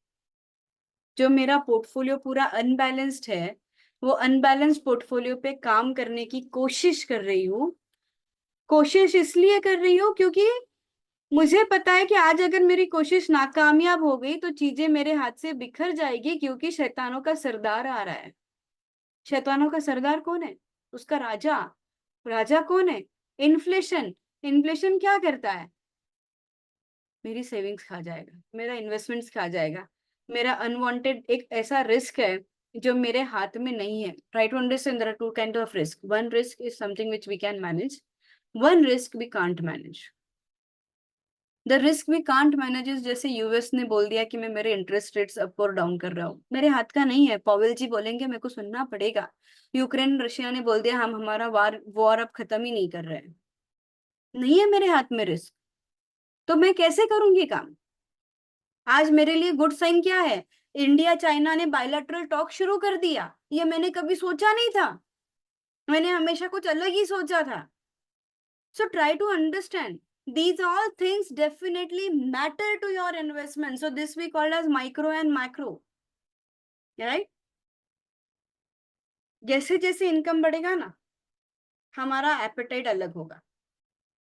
जो मेरा portfolio पूरा unbalanced है, वो unbalanced portfolio पे काम करने की कोशिश कर रही हूँ. कोशिश इसलिए कर रही हूँ क्योंकि मुझे पता है कि आज अगर मेरी कोशिश नाकामयाब हो गई तो चीजें मेरे हाथ से बिखर जाएगी, क्योंकि शैतानों का सरदार आ रहा है. शैतानों का सरदार कौन है? उसका राजा. राजा कौन है? इन्फ्लेशन. इन्फ्लेशन क्या करता है? मेरी सेविंग्स खा जाएगा, मेरा इन्वेस्टमेंट्स खा जाएगा, मेरा अनवांटेड एक ऐसा रिस्क है जो मेरे हाथ में नहीं है. Try to understand there are two kind of risk. One risk is something which we can manage, one risk we can't manage. The risk we can't manage is जैसे यूएस ने बोल दिया कि मैं मेरे इंटरेस्ट रेट्स अप और down कर रहा हूँ, मेरे हाथ का नहीं है. पॉवेल जी बोलेंगे, मेरे को सुनना पड़ेगा. यूक्रेन रशिया ने बोल दिया हम हमारा वॉर अब खत्म ही नहीं कर रहे हैं, नहीं है मेरे हाथ में रिस्क, तो मैं कैसे करूंगी काम? आज मेरे लिए गुड साइन क्या है? इंडिया चाइना ने बायलैटरल टॉक शुरू कर दिया. ये मैंने कभी सोचा नहीं था, मैंने हमेशा कुछ अलग ही सोचा था. So try to understand, these all things definitely matter to your investment. So this we called as micro and macro, right? जैसे जैसे इनकम बढ़ेगा ना, हमारा एपेटाइट अलग होगा.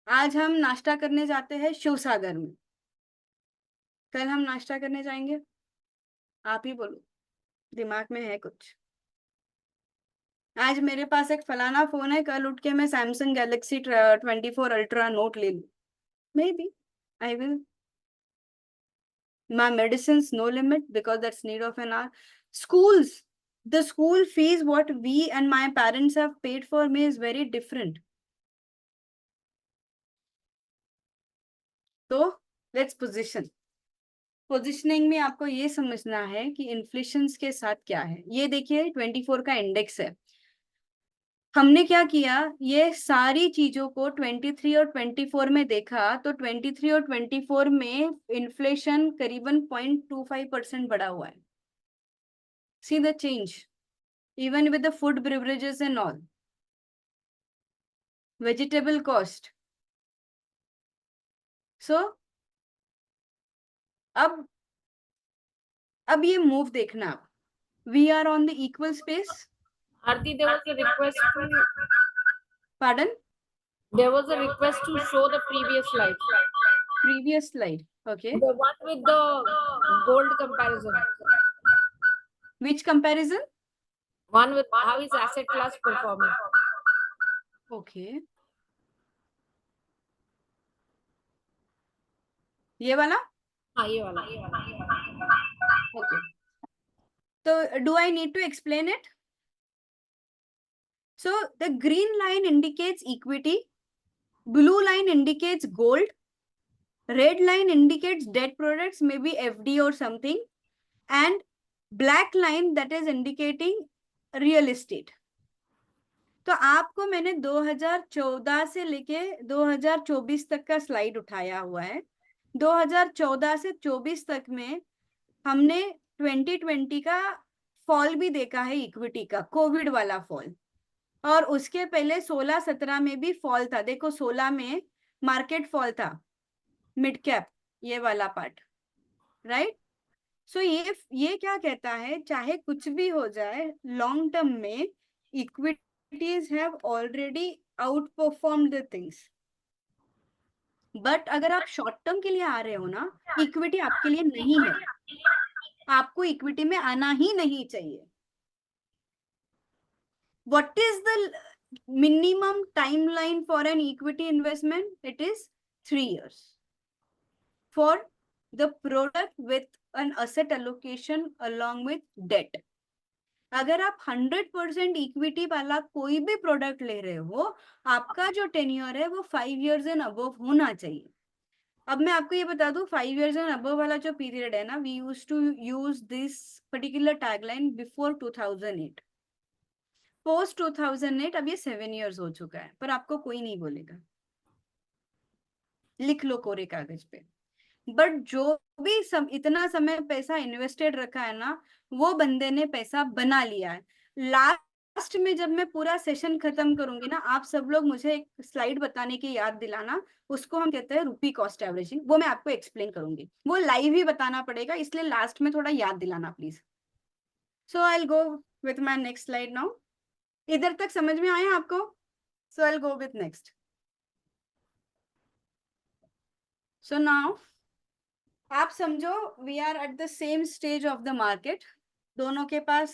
आज हम नाश्ता करने जाते हैं शिवसागर में, कल हम नाश्ता करने जाएंगे, आप ही बोलो, दिमाग में है कुछ? आज मेरे पास एक फलाना फोन है, कल उठ के मैं सैमसंग गैलेक्सी 24 अल्ट्रा नोट ले लूं, maybe I will. My medicines no limit because that's need of an hour. Schools, the school fees what we and my parents have paid for me is very different. So let's position. Positioning में आपको ये समझना है कि inflation के साथ क्या है. ये देखिए 24 का इंडेक्स है. हमने क्या किया, ये सारी चीजों को 23 और 24 में देखा, तो 23 और 24 में इन्फ्लेशन करीबन 0.25% बढ़ा हुआ है. See the change, even with the food beverages and all, vegetable cost. So अब ये मूव देखना, we are on the equal space. Aarti, there was a request to, Pardon? there was a request to show the previous slide. Previous slide. Okay. The one with the gold comparison. Which comparison? One with how is asset class performing. Okay. ये वाला? हाँ, ये वाला. Okay. So do I need to explain it? So the green line indicates equity, blue line indicates gold, red line indicates debt products, maybe FD or something, and black line that is indicating real estate. तो आपको मैंने 2014 से लेके 2024 तक का slide उठाया हुआ है। 2014 से 24 तक में हमने 2020 का फॉल भी देखा है इक्विटी का, कोविड वाला फॉल, और उसके पहले 16-17 में भी फॉल था। देखो 16 में मार्केट फॉल था, मिड कैप ये वाला पार्ट, राइट। सो ये क्या कहता है, चाहे कुछ भी हो जाए लॉन्ग टर्म में equities have already out performed the things. But अगर आप शॉर्ट टर्म के लिए आ रहे हो ना, इक्विटी आपके लिए नहीं है, आपको इक्विटी में आना ही नहीं चाहिए। What is the minimum timeline for an equity investment? It is 3 years for the product with an asset allocation along with debt. अगर आप 100% इक्विटी वाला कोई भी प्रोडक्ट ले रहे हो, आपका जो टेन्योर है वो 5 years एंड अबव होना चाहिए। अब मैं आपको ये बता दूं, 5 years एंड अबव वाला जो पीरियड है ना, we used to use this particular tagline before 2008। Post 2008 अब ये 7 years हो चुका है, पर आपको कोई नहीं बोलेगा, लिख लो कोरे कागज पे। बट जो भी इतना समय पैसा इन्वेस्टेड रखा है ना, वो बंदे ने पैसा बना लिया है। लास्ट में जब मैं पूरा सेशन खत्म करूंगी ना, आप सब लोग मुझे एक स्लाइड बताने की याद दिलाना, उसको हम कहते हैं रुपी कॉस्ट एवरेजिंग। वो मैं आपको एक्सप्लेन करूंगी, वो लाइव ही बताना पड़ेगा, इसलिए लास्ट में थोड़ा याद दिलाना please. So I will go with my next slide now. इधर तक समझ में आया आपको? So I will go with next. So now आप समझो we are at the same stage of the market, दोनों के पास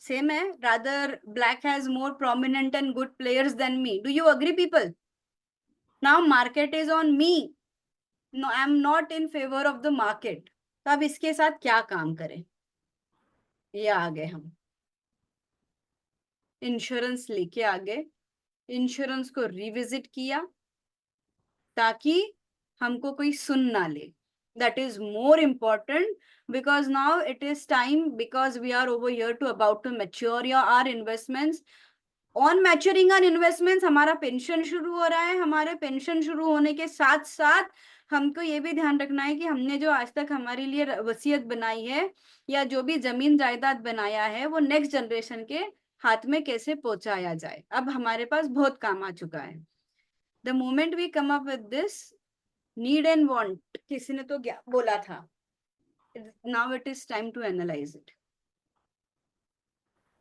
सेम है, rather black has more prominent and good players than me. Do you agree people? Now market is on me, no I am not in favour of the market. तो अब इसके साथ क्या काम करें? ये आ गए हम, इंश्योरेंस लेके आ गए, इंश्योरेंस को रिविजिट किया ताकि हमको कोई सुन ना ले। That is more important because now it is time, because we are over here to about to mature our investments. On maturing our investments हमारा पेंशन शुरू हो रहा है। हमारे पेंशन शुरू होने के साथ साथ हमको ये भी ध्यान रखना है कि हमने जो आज तक हमारे लिए वसीयत बनाई है या जो भी जमीन जायदाद बनाया है, वो नेक्स्ट जनरेशन के हाथ में कैसे पहुंचाया जाए। अब हमारे पास बहुत काम आ चुका है। The moment we come up with this need and want, किसी ने तो बोला था, now it is time to analyze it,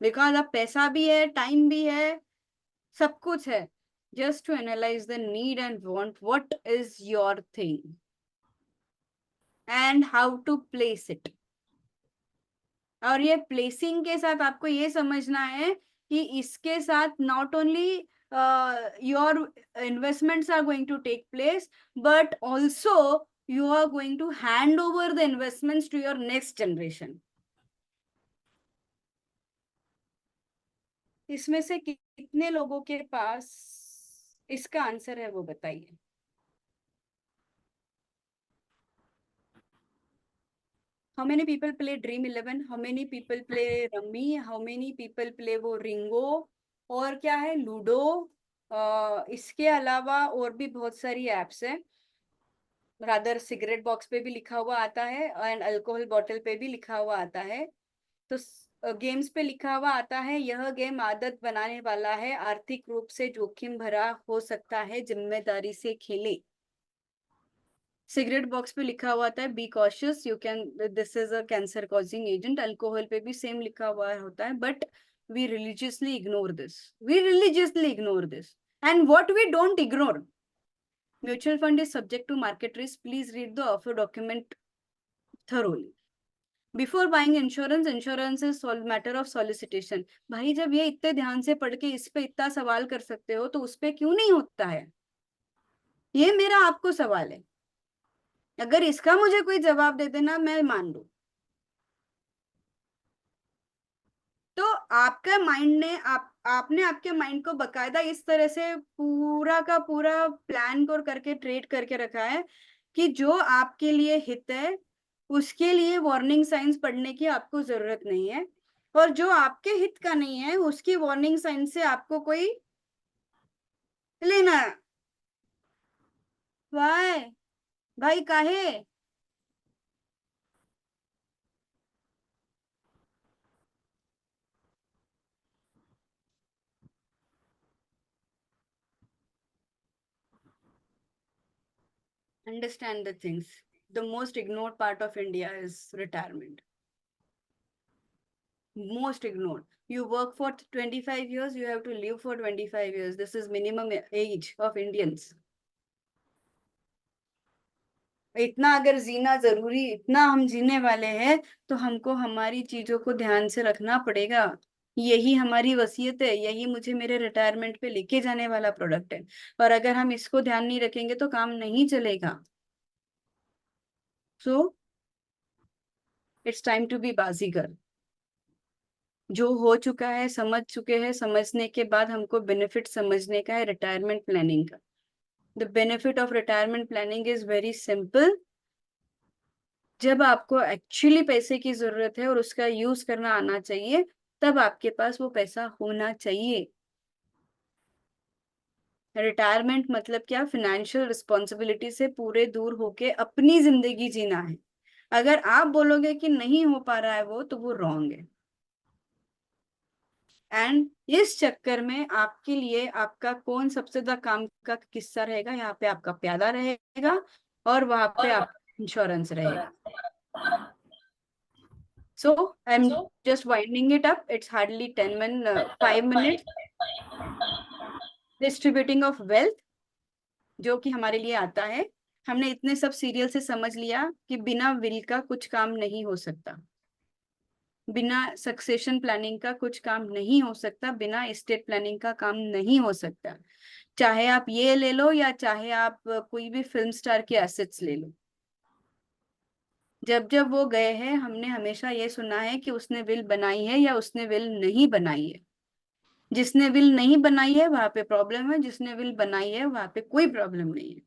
because अब पैसा भी है, टाइम भी है, सब कुछ है, just to analyze the need and want, what is your thing and how to place it. और ये प्लेसिंग के साथ आपको ये समझना है कि इसके साथ not only your investments are going to take place, but also you are going to hand over the investments to your next generation. इसमें से कितने लोगों के पास इसका आंसर है वो बताइए। How many people play Dream 11? How many people play Rummy? How many people play वो रिंगो, और क्या है, लूडो। इसके अलावा और भी बहुत सारी एप्स है, रादर सिगरेट बॉक्स पे भी लिखा हुआ आता है एंड अल्कोहल बॉटल पे भी लिखा हुआ आता है। तो गेम्स पे लिखा हुआ आता है, यह गेम आदत बनाने वाला है, आर्थिक रूप से जोखिम भरा हो सकता है, जिम्मेदारी से खेले। सिगरेट बॉक्स पे लिखा हुआ आता है be cautious, you can, this is a cancer causing agent. Alcohol पे भी सेम लिखा हुआ होता है, but we religiously ignore this. We religiously ignore this. And what we don't ignore, mutual fund is subject to market risk. Please read the offer document thoroughly. Before buying insurance, insurance is matter of solicitation. भाई जब ये इतने ध्यान से पढ़ के इस पे इतना सवाल कर सकते हो, तो उस पे क्यों नहीं होता है? ये मेरा आपको सवाल है। अगर इसका मुझे कोई जवाब दे देना, मैं मान लूं। तो आपका माइंड ने आपने आपके माइंड को बकायदा इस तरह से पूरा का पूरा प्लान करके ट्रेड करके रखा है कि जो आपके लिए हित है उसके लिए वार्निंग साइंस पढ़ने की आपको जरूरत नहीं है। और जो आपके हित का नहीं है उसकी वार्निंग साइन से आपको कोई लेना। वाई भाई काहे? Understand the things. The most ignored part of India is retirement. Most ignored. You work for 25 years, you have to live for 25 years. This is minimum age of Indians. इतना अगर जीना जरूरी, इतना हम जीने वाले हैं, तो हमको हमारी चीजों को ध्यान से रखना पड़ेगा। यही हमारी वसीयत है, यही मुझे मेरे रिटायरमेंट पे लेके जाने वाला प्रोडक्ट है। और अगर हम इसको ध्यान नहीं रखेंगे तो काम नहीं चलेगा। So it's time to be Baazigar. जो हो चुका है, समझ चुके हैं, समझने के बाद हमको बेनिफिट समझने का है रिटायरमेंट प्लानिंग का। The benefit of retirement planning is very simple. जब आपको एक्चुअली पैसे की जरूरत है और उसका यूज करना आना चाहिए, तब आपके पास वो पैसा होना चाहिए। रिटायरमेंट मतलब क्या? फाइनेंशियल रिस्पॉन्सिबिलिटी से पूरे दूर होके अपनी जिंदगी जीना है। अगर आप बोलोगे कि नहीं हो पा रहा है वो, तो वो रॉन्ग है। एंड इस चक्कर में आपके लिए आपका कौन सबसे ज्यादा काम का किस्सा रहेगा? यहाँ पे आपका प्यादा रहेगा और वहां पे आपका इंश्योरेंस रहेगा। So I'm just winding it up. It's hardly 5 minutes. Distributing of wealth, जो कि हमारे लिए आता है। हमने इतने सब सीरियल से समझ लिया कि बिना विल का कुछ काम नहीं हो सकता, बिना सक्सेशन प्लानिंग का कुछ काम नहीं हो सकता, बिना एस्टेट प्लानिंग का काम नहीं हो सकता। चाहे आप ये ले लो या चाहे आप कोई भी फिल्म स्टार के एसेट्स ले लो। जब जब वो गए हैं, हमने हमेशा ये सुना है कि उसने विल बनाई है या उसने विल नहीं बनाई है। जिसने विल नहीं बनाई है वहां पे प्रॉब्लम है, जिसने विल बनाई है वहां पे कोई प्रॉब्लम नहीं है।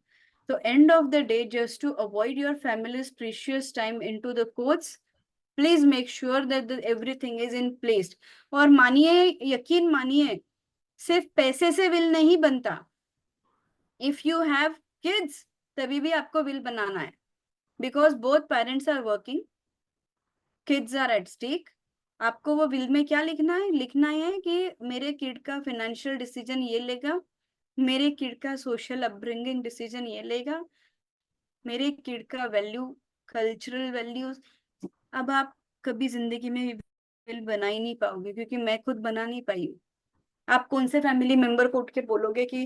तो end of the day, just to avoid your family's precious time into the courts, please make sure that everything is in place. और मानिए, यकीन मानिए, सिर्फ पैसे से विल नहीं बनता। इफ यू हैव किड्स, तभी भी आपको विल बनाना है, because both parents are working, kids are at stake. आपको वो विल में क्या लिखना है? लिखना है कि मेरे किड का फाइनेंशियल डिसीजन ये लेगा, मेरे किड का सोशल अपब्रिंगिंग डिसीजन ये लेगा, मेरे किड का वैल्यू, कल्चरल वैल्यूज। अब आप कभी जिंदगी में विल बना ही नहीं पाओगे, क्योंकि मैं खुद बना नहीं पाई हूँ। आप कौन से फैमिली मेंबर को उठ के बोलोगे कि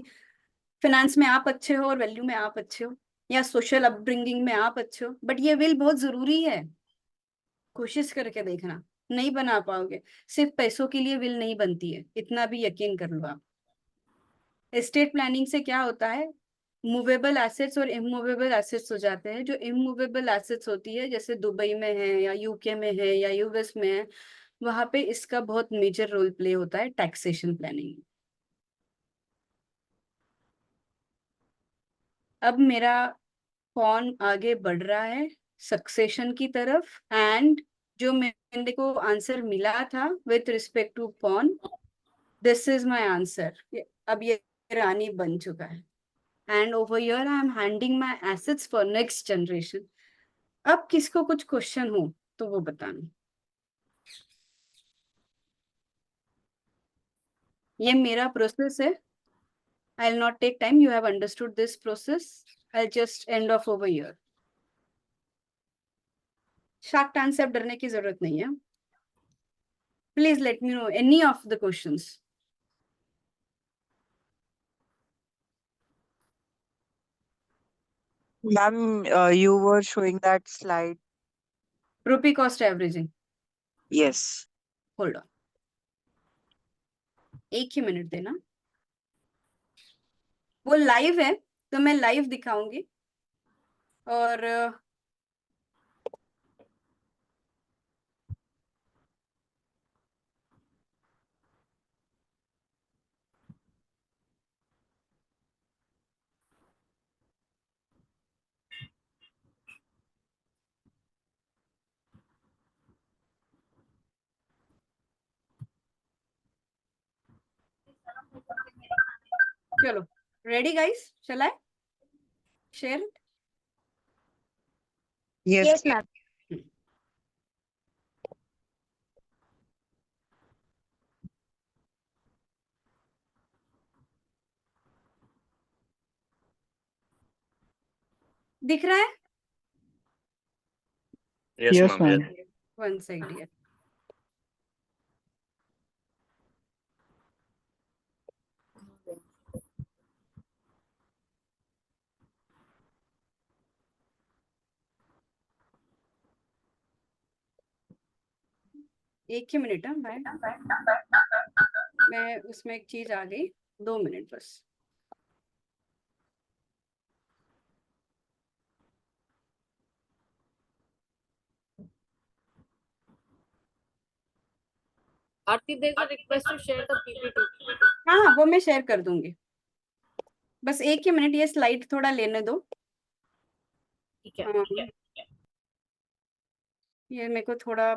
फाइनेंस में आप अच्छे हो और वैल्यू में आप अच्छे हो, या सोशल अपब्रिंगिंग में आप अच्छे हो? बट ये विल बहुत जरूरी है। कोशिश करके देखना, नहीं बना पाओगे। सिर्फ पैसों के लिए विल नहीं बनती है, इतना भी यकीन कर लो आप। एस्टेट प्लानिंग से क्या होता है? मूवेबल एसेट्स और इमूवेबल एसेट्स हो जाते हैं। जो इमूवेबल एसेट्स होती है, जैसे दुबई में है या यूके में है या यूएस में है, वहां पे इसका बहुत मेजर रोल प्ले होता है टैक्सेशन प्लानिंग। अब मेरा कौन आगे बढ़ रहा है सक्सेशन की तरफ, एंड जो मेरे को आंसर मिला था with respect to pawn, this is my answer. अब ये रानी बन चुका है, and over here I am handing my assets for next generation. अब किसको कुछ क्वेश्चन हो तो वो बताना। ये मेरा प्रोसेस है। I will not take time, you have understood this process. I will just end of over here. Shark tank से अब डरने की जरूरत नहीं है। Please let me know any of the questions. Ma'am, you were showing that slide. Rupee cost averaging, Yes. Hold on, एक ही minute देना। वो लाइव है तो मैं लाइव दिखाऊंगी। और चलो, ready guys? Shall I share it? Yes. ma'am. दिख रहा है? Yes, ma'am. One side here. एक ही मिनट है, मैं उसमें एक चीज आ गई, 2 मिनट बस। Aarti, there's a request to share the PPT. हाँ, वो मैं शेयर कर दूंगी, बस एक ही मिनट, ये स्लाइड थोड़ा लेने दो। ठीक है। हाँ, ये मेरे को थोड़ा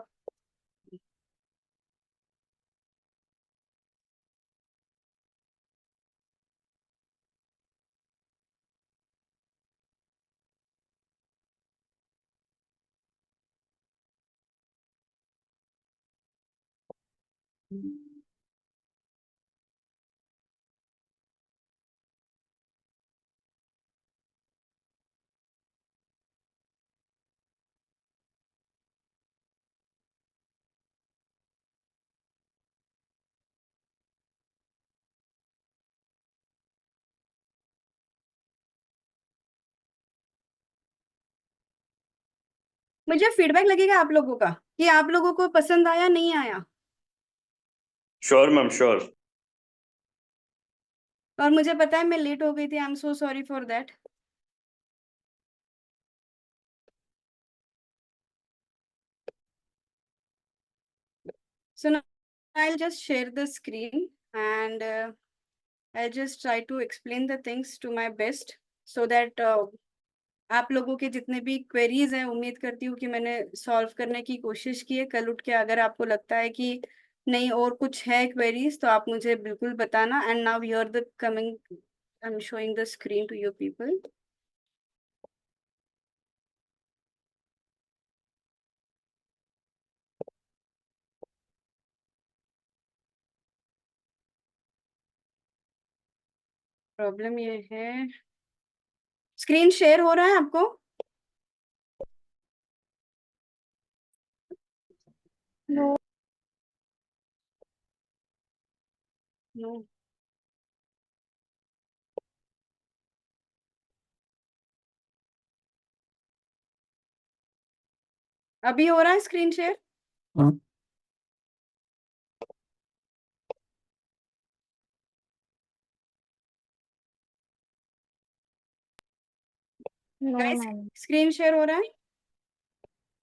मुझे फीडबैक लगेगा आप लोगों का कि आप लोगों को पसंद आया नहीं आया। Sure ma'am, sure. और मुझे पता है मैं लेट हो गई थी, I am so sorry for that. So now I'll just share the screen and I'll just try to explain the things to my best so that आप लोगों के जितने भी क्वेरीज हैं, उम्मीद करती हूँ कि मैंने सॉल्व करने की कोशिश की है। कल उठ के अगर आपको लगता है कि नहीं और कुछ है क्वेरीज, तो आप मुझे बिल्कुल बताना। And now here the coming, I am showing the screen to you people. Problem ये है, स्क्रीन शेयर हो रहा है आपको? No. नो। अभी हो रहा है screen share? No, guys, ma'am. Screen share हो रहा है?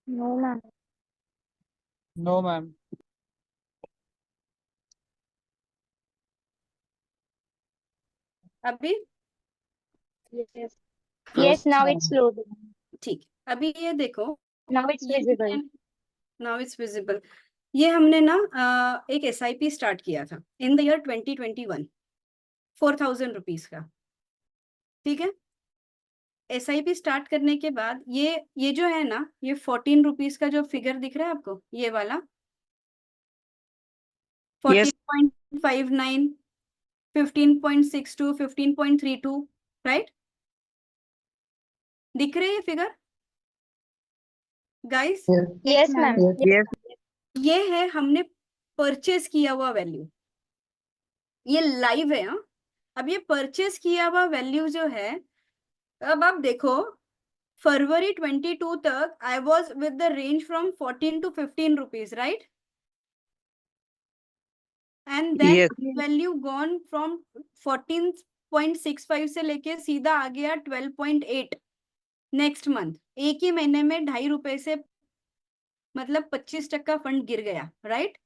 No, ma'am. No, ma'am. अभी Yes. Yes, now it's loading. ठीक, अभी ये देखो, Now it's visible. Now it's visible. ये हमने ना एक SIP स्टार्ट किया था इन द ईयर 2021, 4000 रुपीज का। ठीक है, SIP स्टार्ट करने के बाद ये जो है ना, ये 14 रुपीज का जो फिगर दिख रहा है आपको, ये वाला Yes. 14.59, 15.62, 15.32, राइट? दिख रहे हैं ये figure guys? Yes, ma'am. Yes. ये है हमने परचेस किया हुआ वैल्यू, ये लाइव है। हाँ, अब ये परचेस किया हुआ वैल्यू जो है, अब आप देखो फरवरी 22 तक I was with the range from 14 to 15 rupees, right? And then Yes. Value gone from 14.65 से लेके सीधा आ गया 12.8 नेक्स्ट मंथ। एक ही महीने में 2.5 रुपए से मतलब 25% फंड गिर गया, राइट?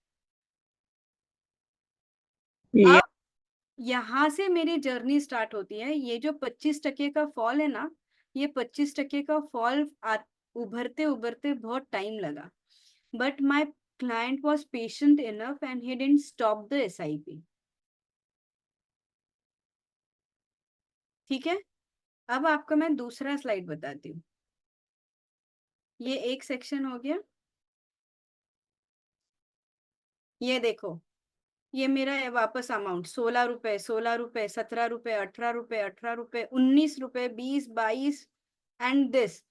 Yes. अब यहाँ से मेरी जर्नी स्टार्ट होती है। ये जो 25% का फॉल है ना, ये 25% का फॉल उभरते उभरते बहुत टाइम लगा, but my client was patient enough and he didn't stop the SIP। ठीक है, अब आपको मैं दूसरा स्लाइड बताती हूँ। ये एक सेक्शन हो गया, ये देखो, ये मेरा है वापस अमाउंट 16 रुपए, 16 रुपए, 17 रुपए, 18 रुपए, 18 रुपए, 19 रुपए, 20, 22 एंड दिस।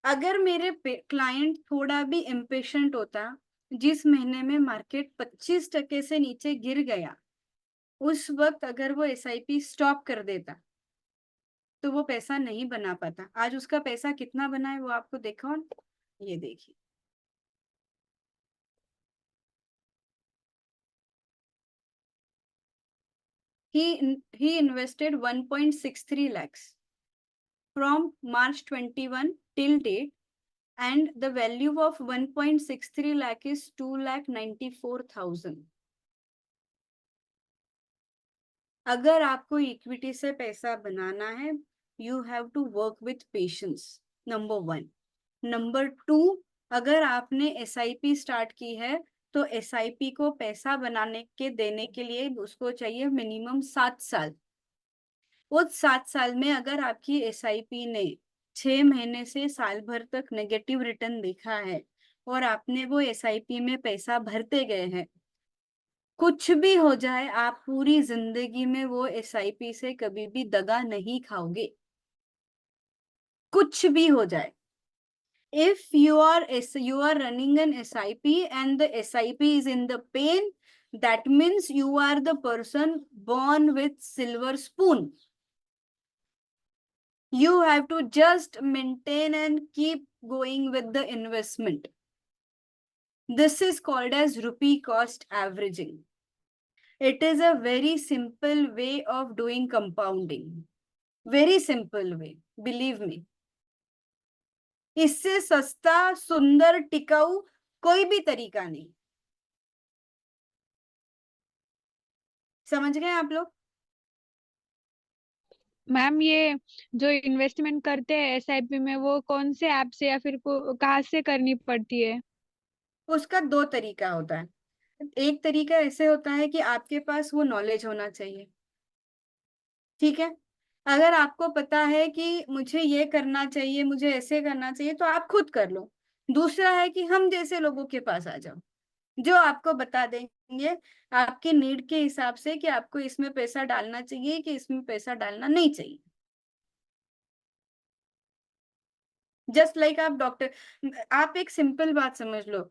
अगर मेरे क्लाइंट थोड़ा भी इम्पेशेंट होता, जिस महीने में मार्केट 25% से नीचे गिर गया, उस वक्त अगर वो SIP स्टॉप कर देता तो वो पैसा नहीं बना पाता। आज उसका पैसा कितना बना है वो आपको देखो, ये देखिए, he invested 1.63 lakhs from March 21 till date, and the value of 1.63 lakh is 2,94,000. अगर आपको इक्विटी से पैसा बनाना है, you have to work with patience, number 1। Number 2, अगर आपने SIP स्टार्ट की है तो SIP को पैसा बनाने के देने के लिए उसको चाहिए मिनिमम 7 साल। उस 7 साल में अगर आपकी SIP ने 6 महीने से साल भर तक नेगेटिव रिटर्न देखा है और आपने वो SIP में पैसा भरते गए हैं, कुछ भी हो जाए आप पूरी जिंदगी में वो SIP से कभी भी दगा नहीं खाओगे, कुछ भी हो जाए। If you are running an SIP and the SIP is in the pain, that means you are the person born with silver spoon. You have to just maintain and keep going with the investment. This is called as rupee cost averaging. It is a very simple way of doing compounding. Very simple way, believe me. इससे सस्ता, सुंदर, टिकाऊ कोई भी तरीका नहीं। समझ गए आप लोग? मैम ये जो इन्वेस्टमेंट करते हैं SIP में, वो कौन से ऐप से या फिर कहाँ से करनी पड़ती है? उसका 2 तरीका होता है। एक तरीका ऐसे होता है कि आपके पास वो नॉलेज होना चाहिए, ठीक है। अगर आपको पता है कि मुझे ये करना चाहिए, मुझे ऐसे करना चाहिए, तो आप खुद कर लो। दूसरा है कि हम जैसे लोगों के पास आ जाओ, जो आपको बता देंगे आपके नीड के हिसाब से कि आपको इसमें पैसा डालना चाहिए कि इसमें पैसा डालना नहीं चाहिए। जस्ट लाइक आप डॉक्टर, आप एक सिंपल बात समझ लो,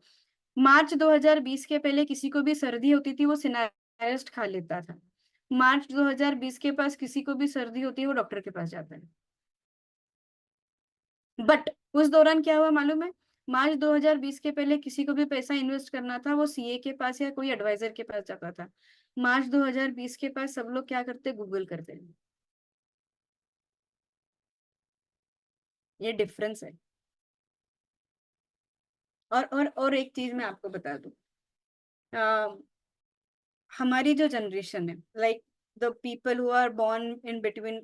मार्च 2020 के पहले किसी को भी सर्दी होती थी वो सिनारेस्ट खा लेता था। मार्च 2020 के पास किसी को भी सर्दी होती है वो डॉक्टर के पास जाता है। बट उस दौरान क्या हुआ मालूम है? मार्च 2020 के पहले किसी को भी पैसा इन्वेस्ट करना था वो CA के पास या कोई एडवाइजर के पास जाता था। मार्च 2020 के पास सब लोग क्या करते, गूगल करते हैं। ये डिफरेंस है। और एक चीज मैं आपको बता दूं, हमारी जो जनरेशन है, like the people who are born in between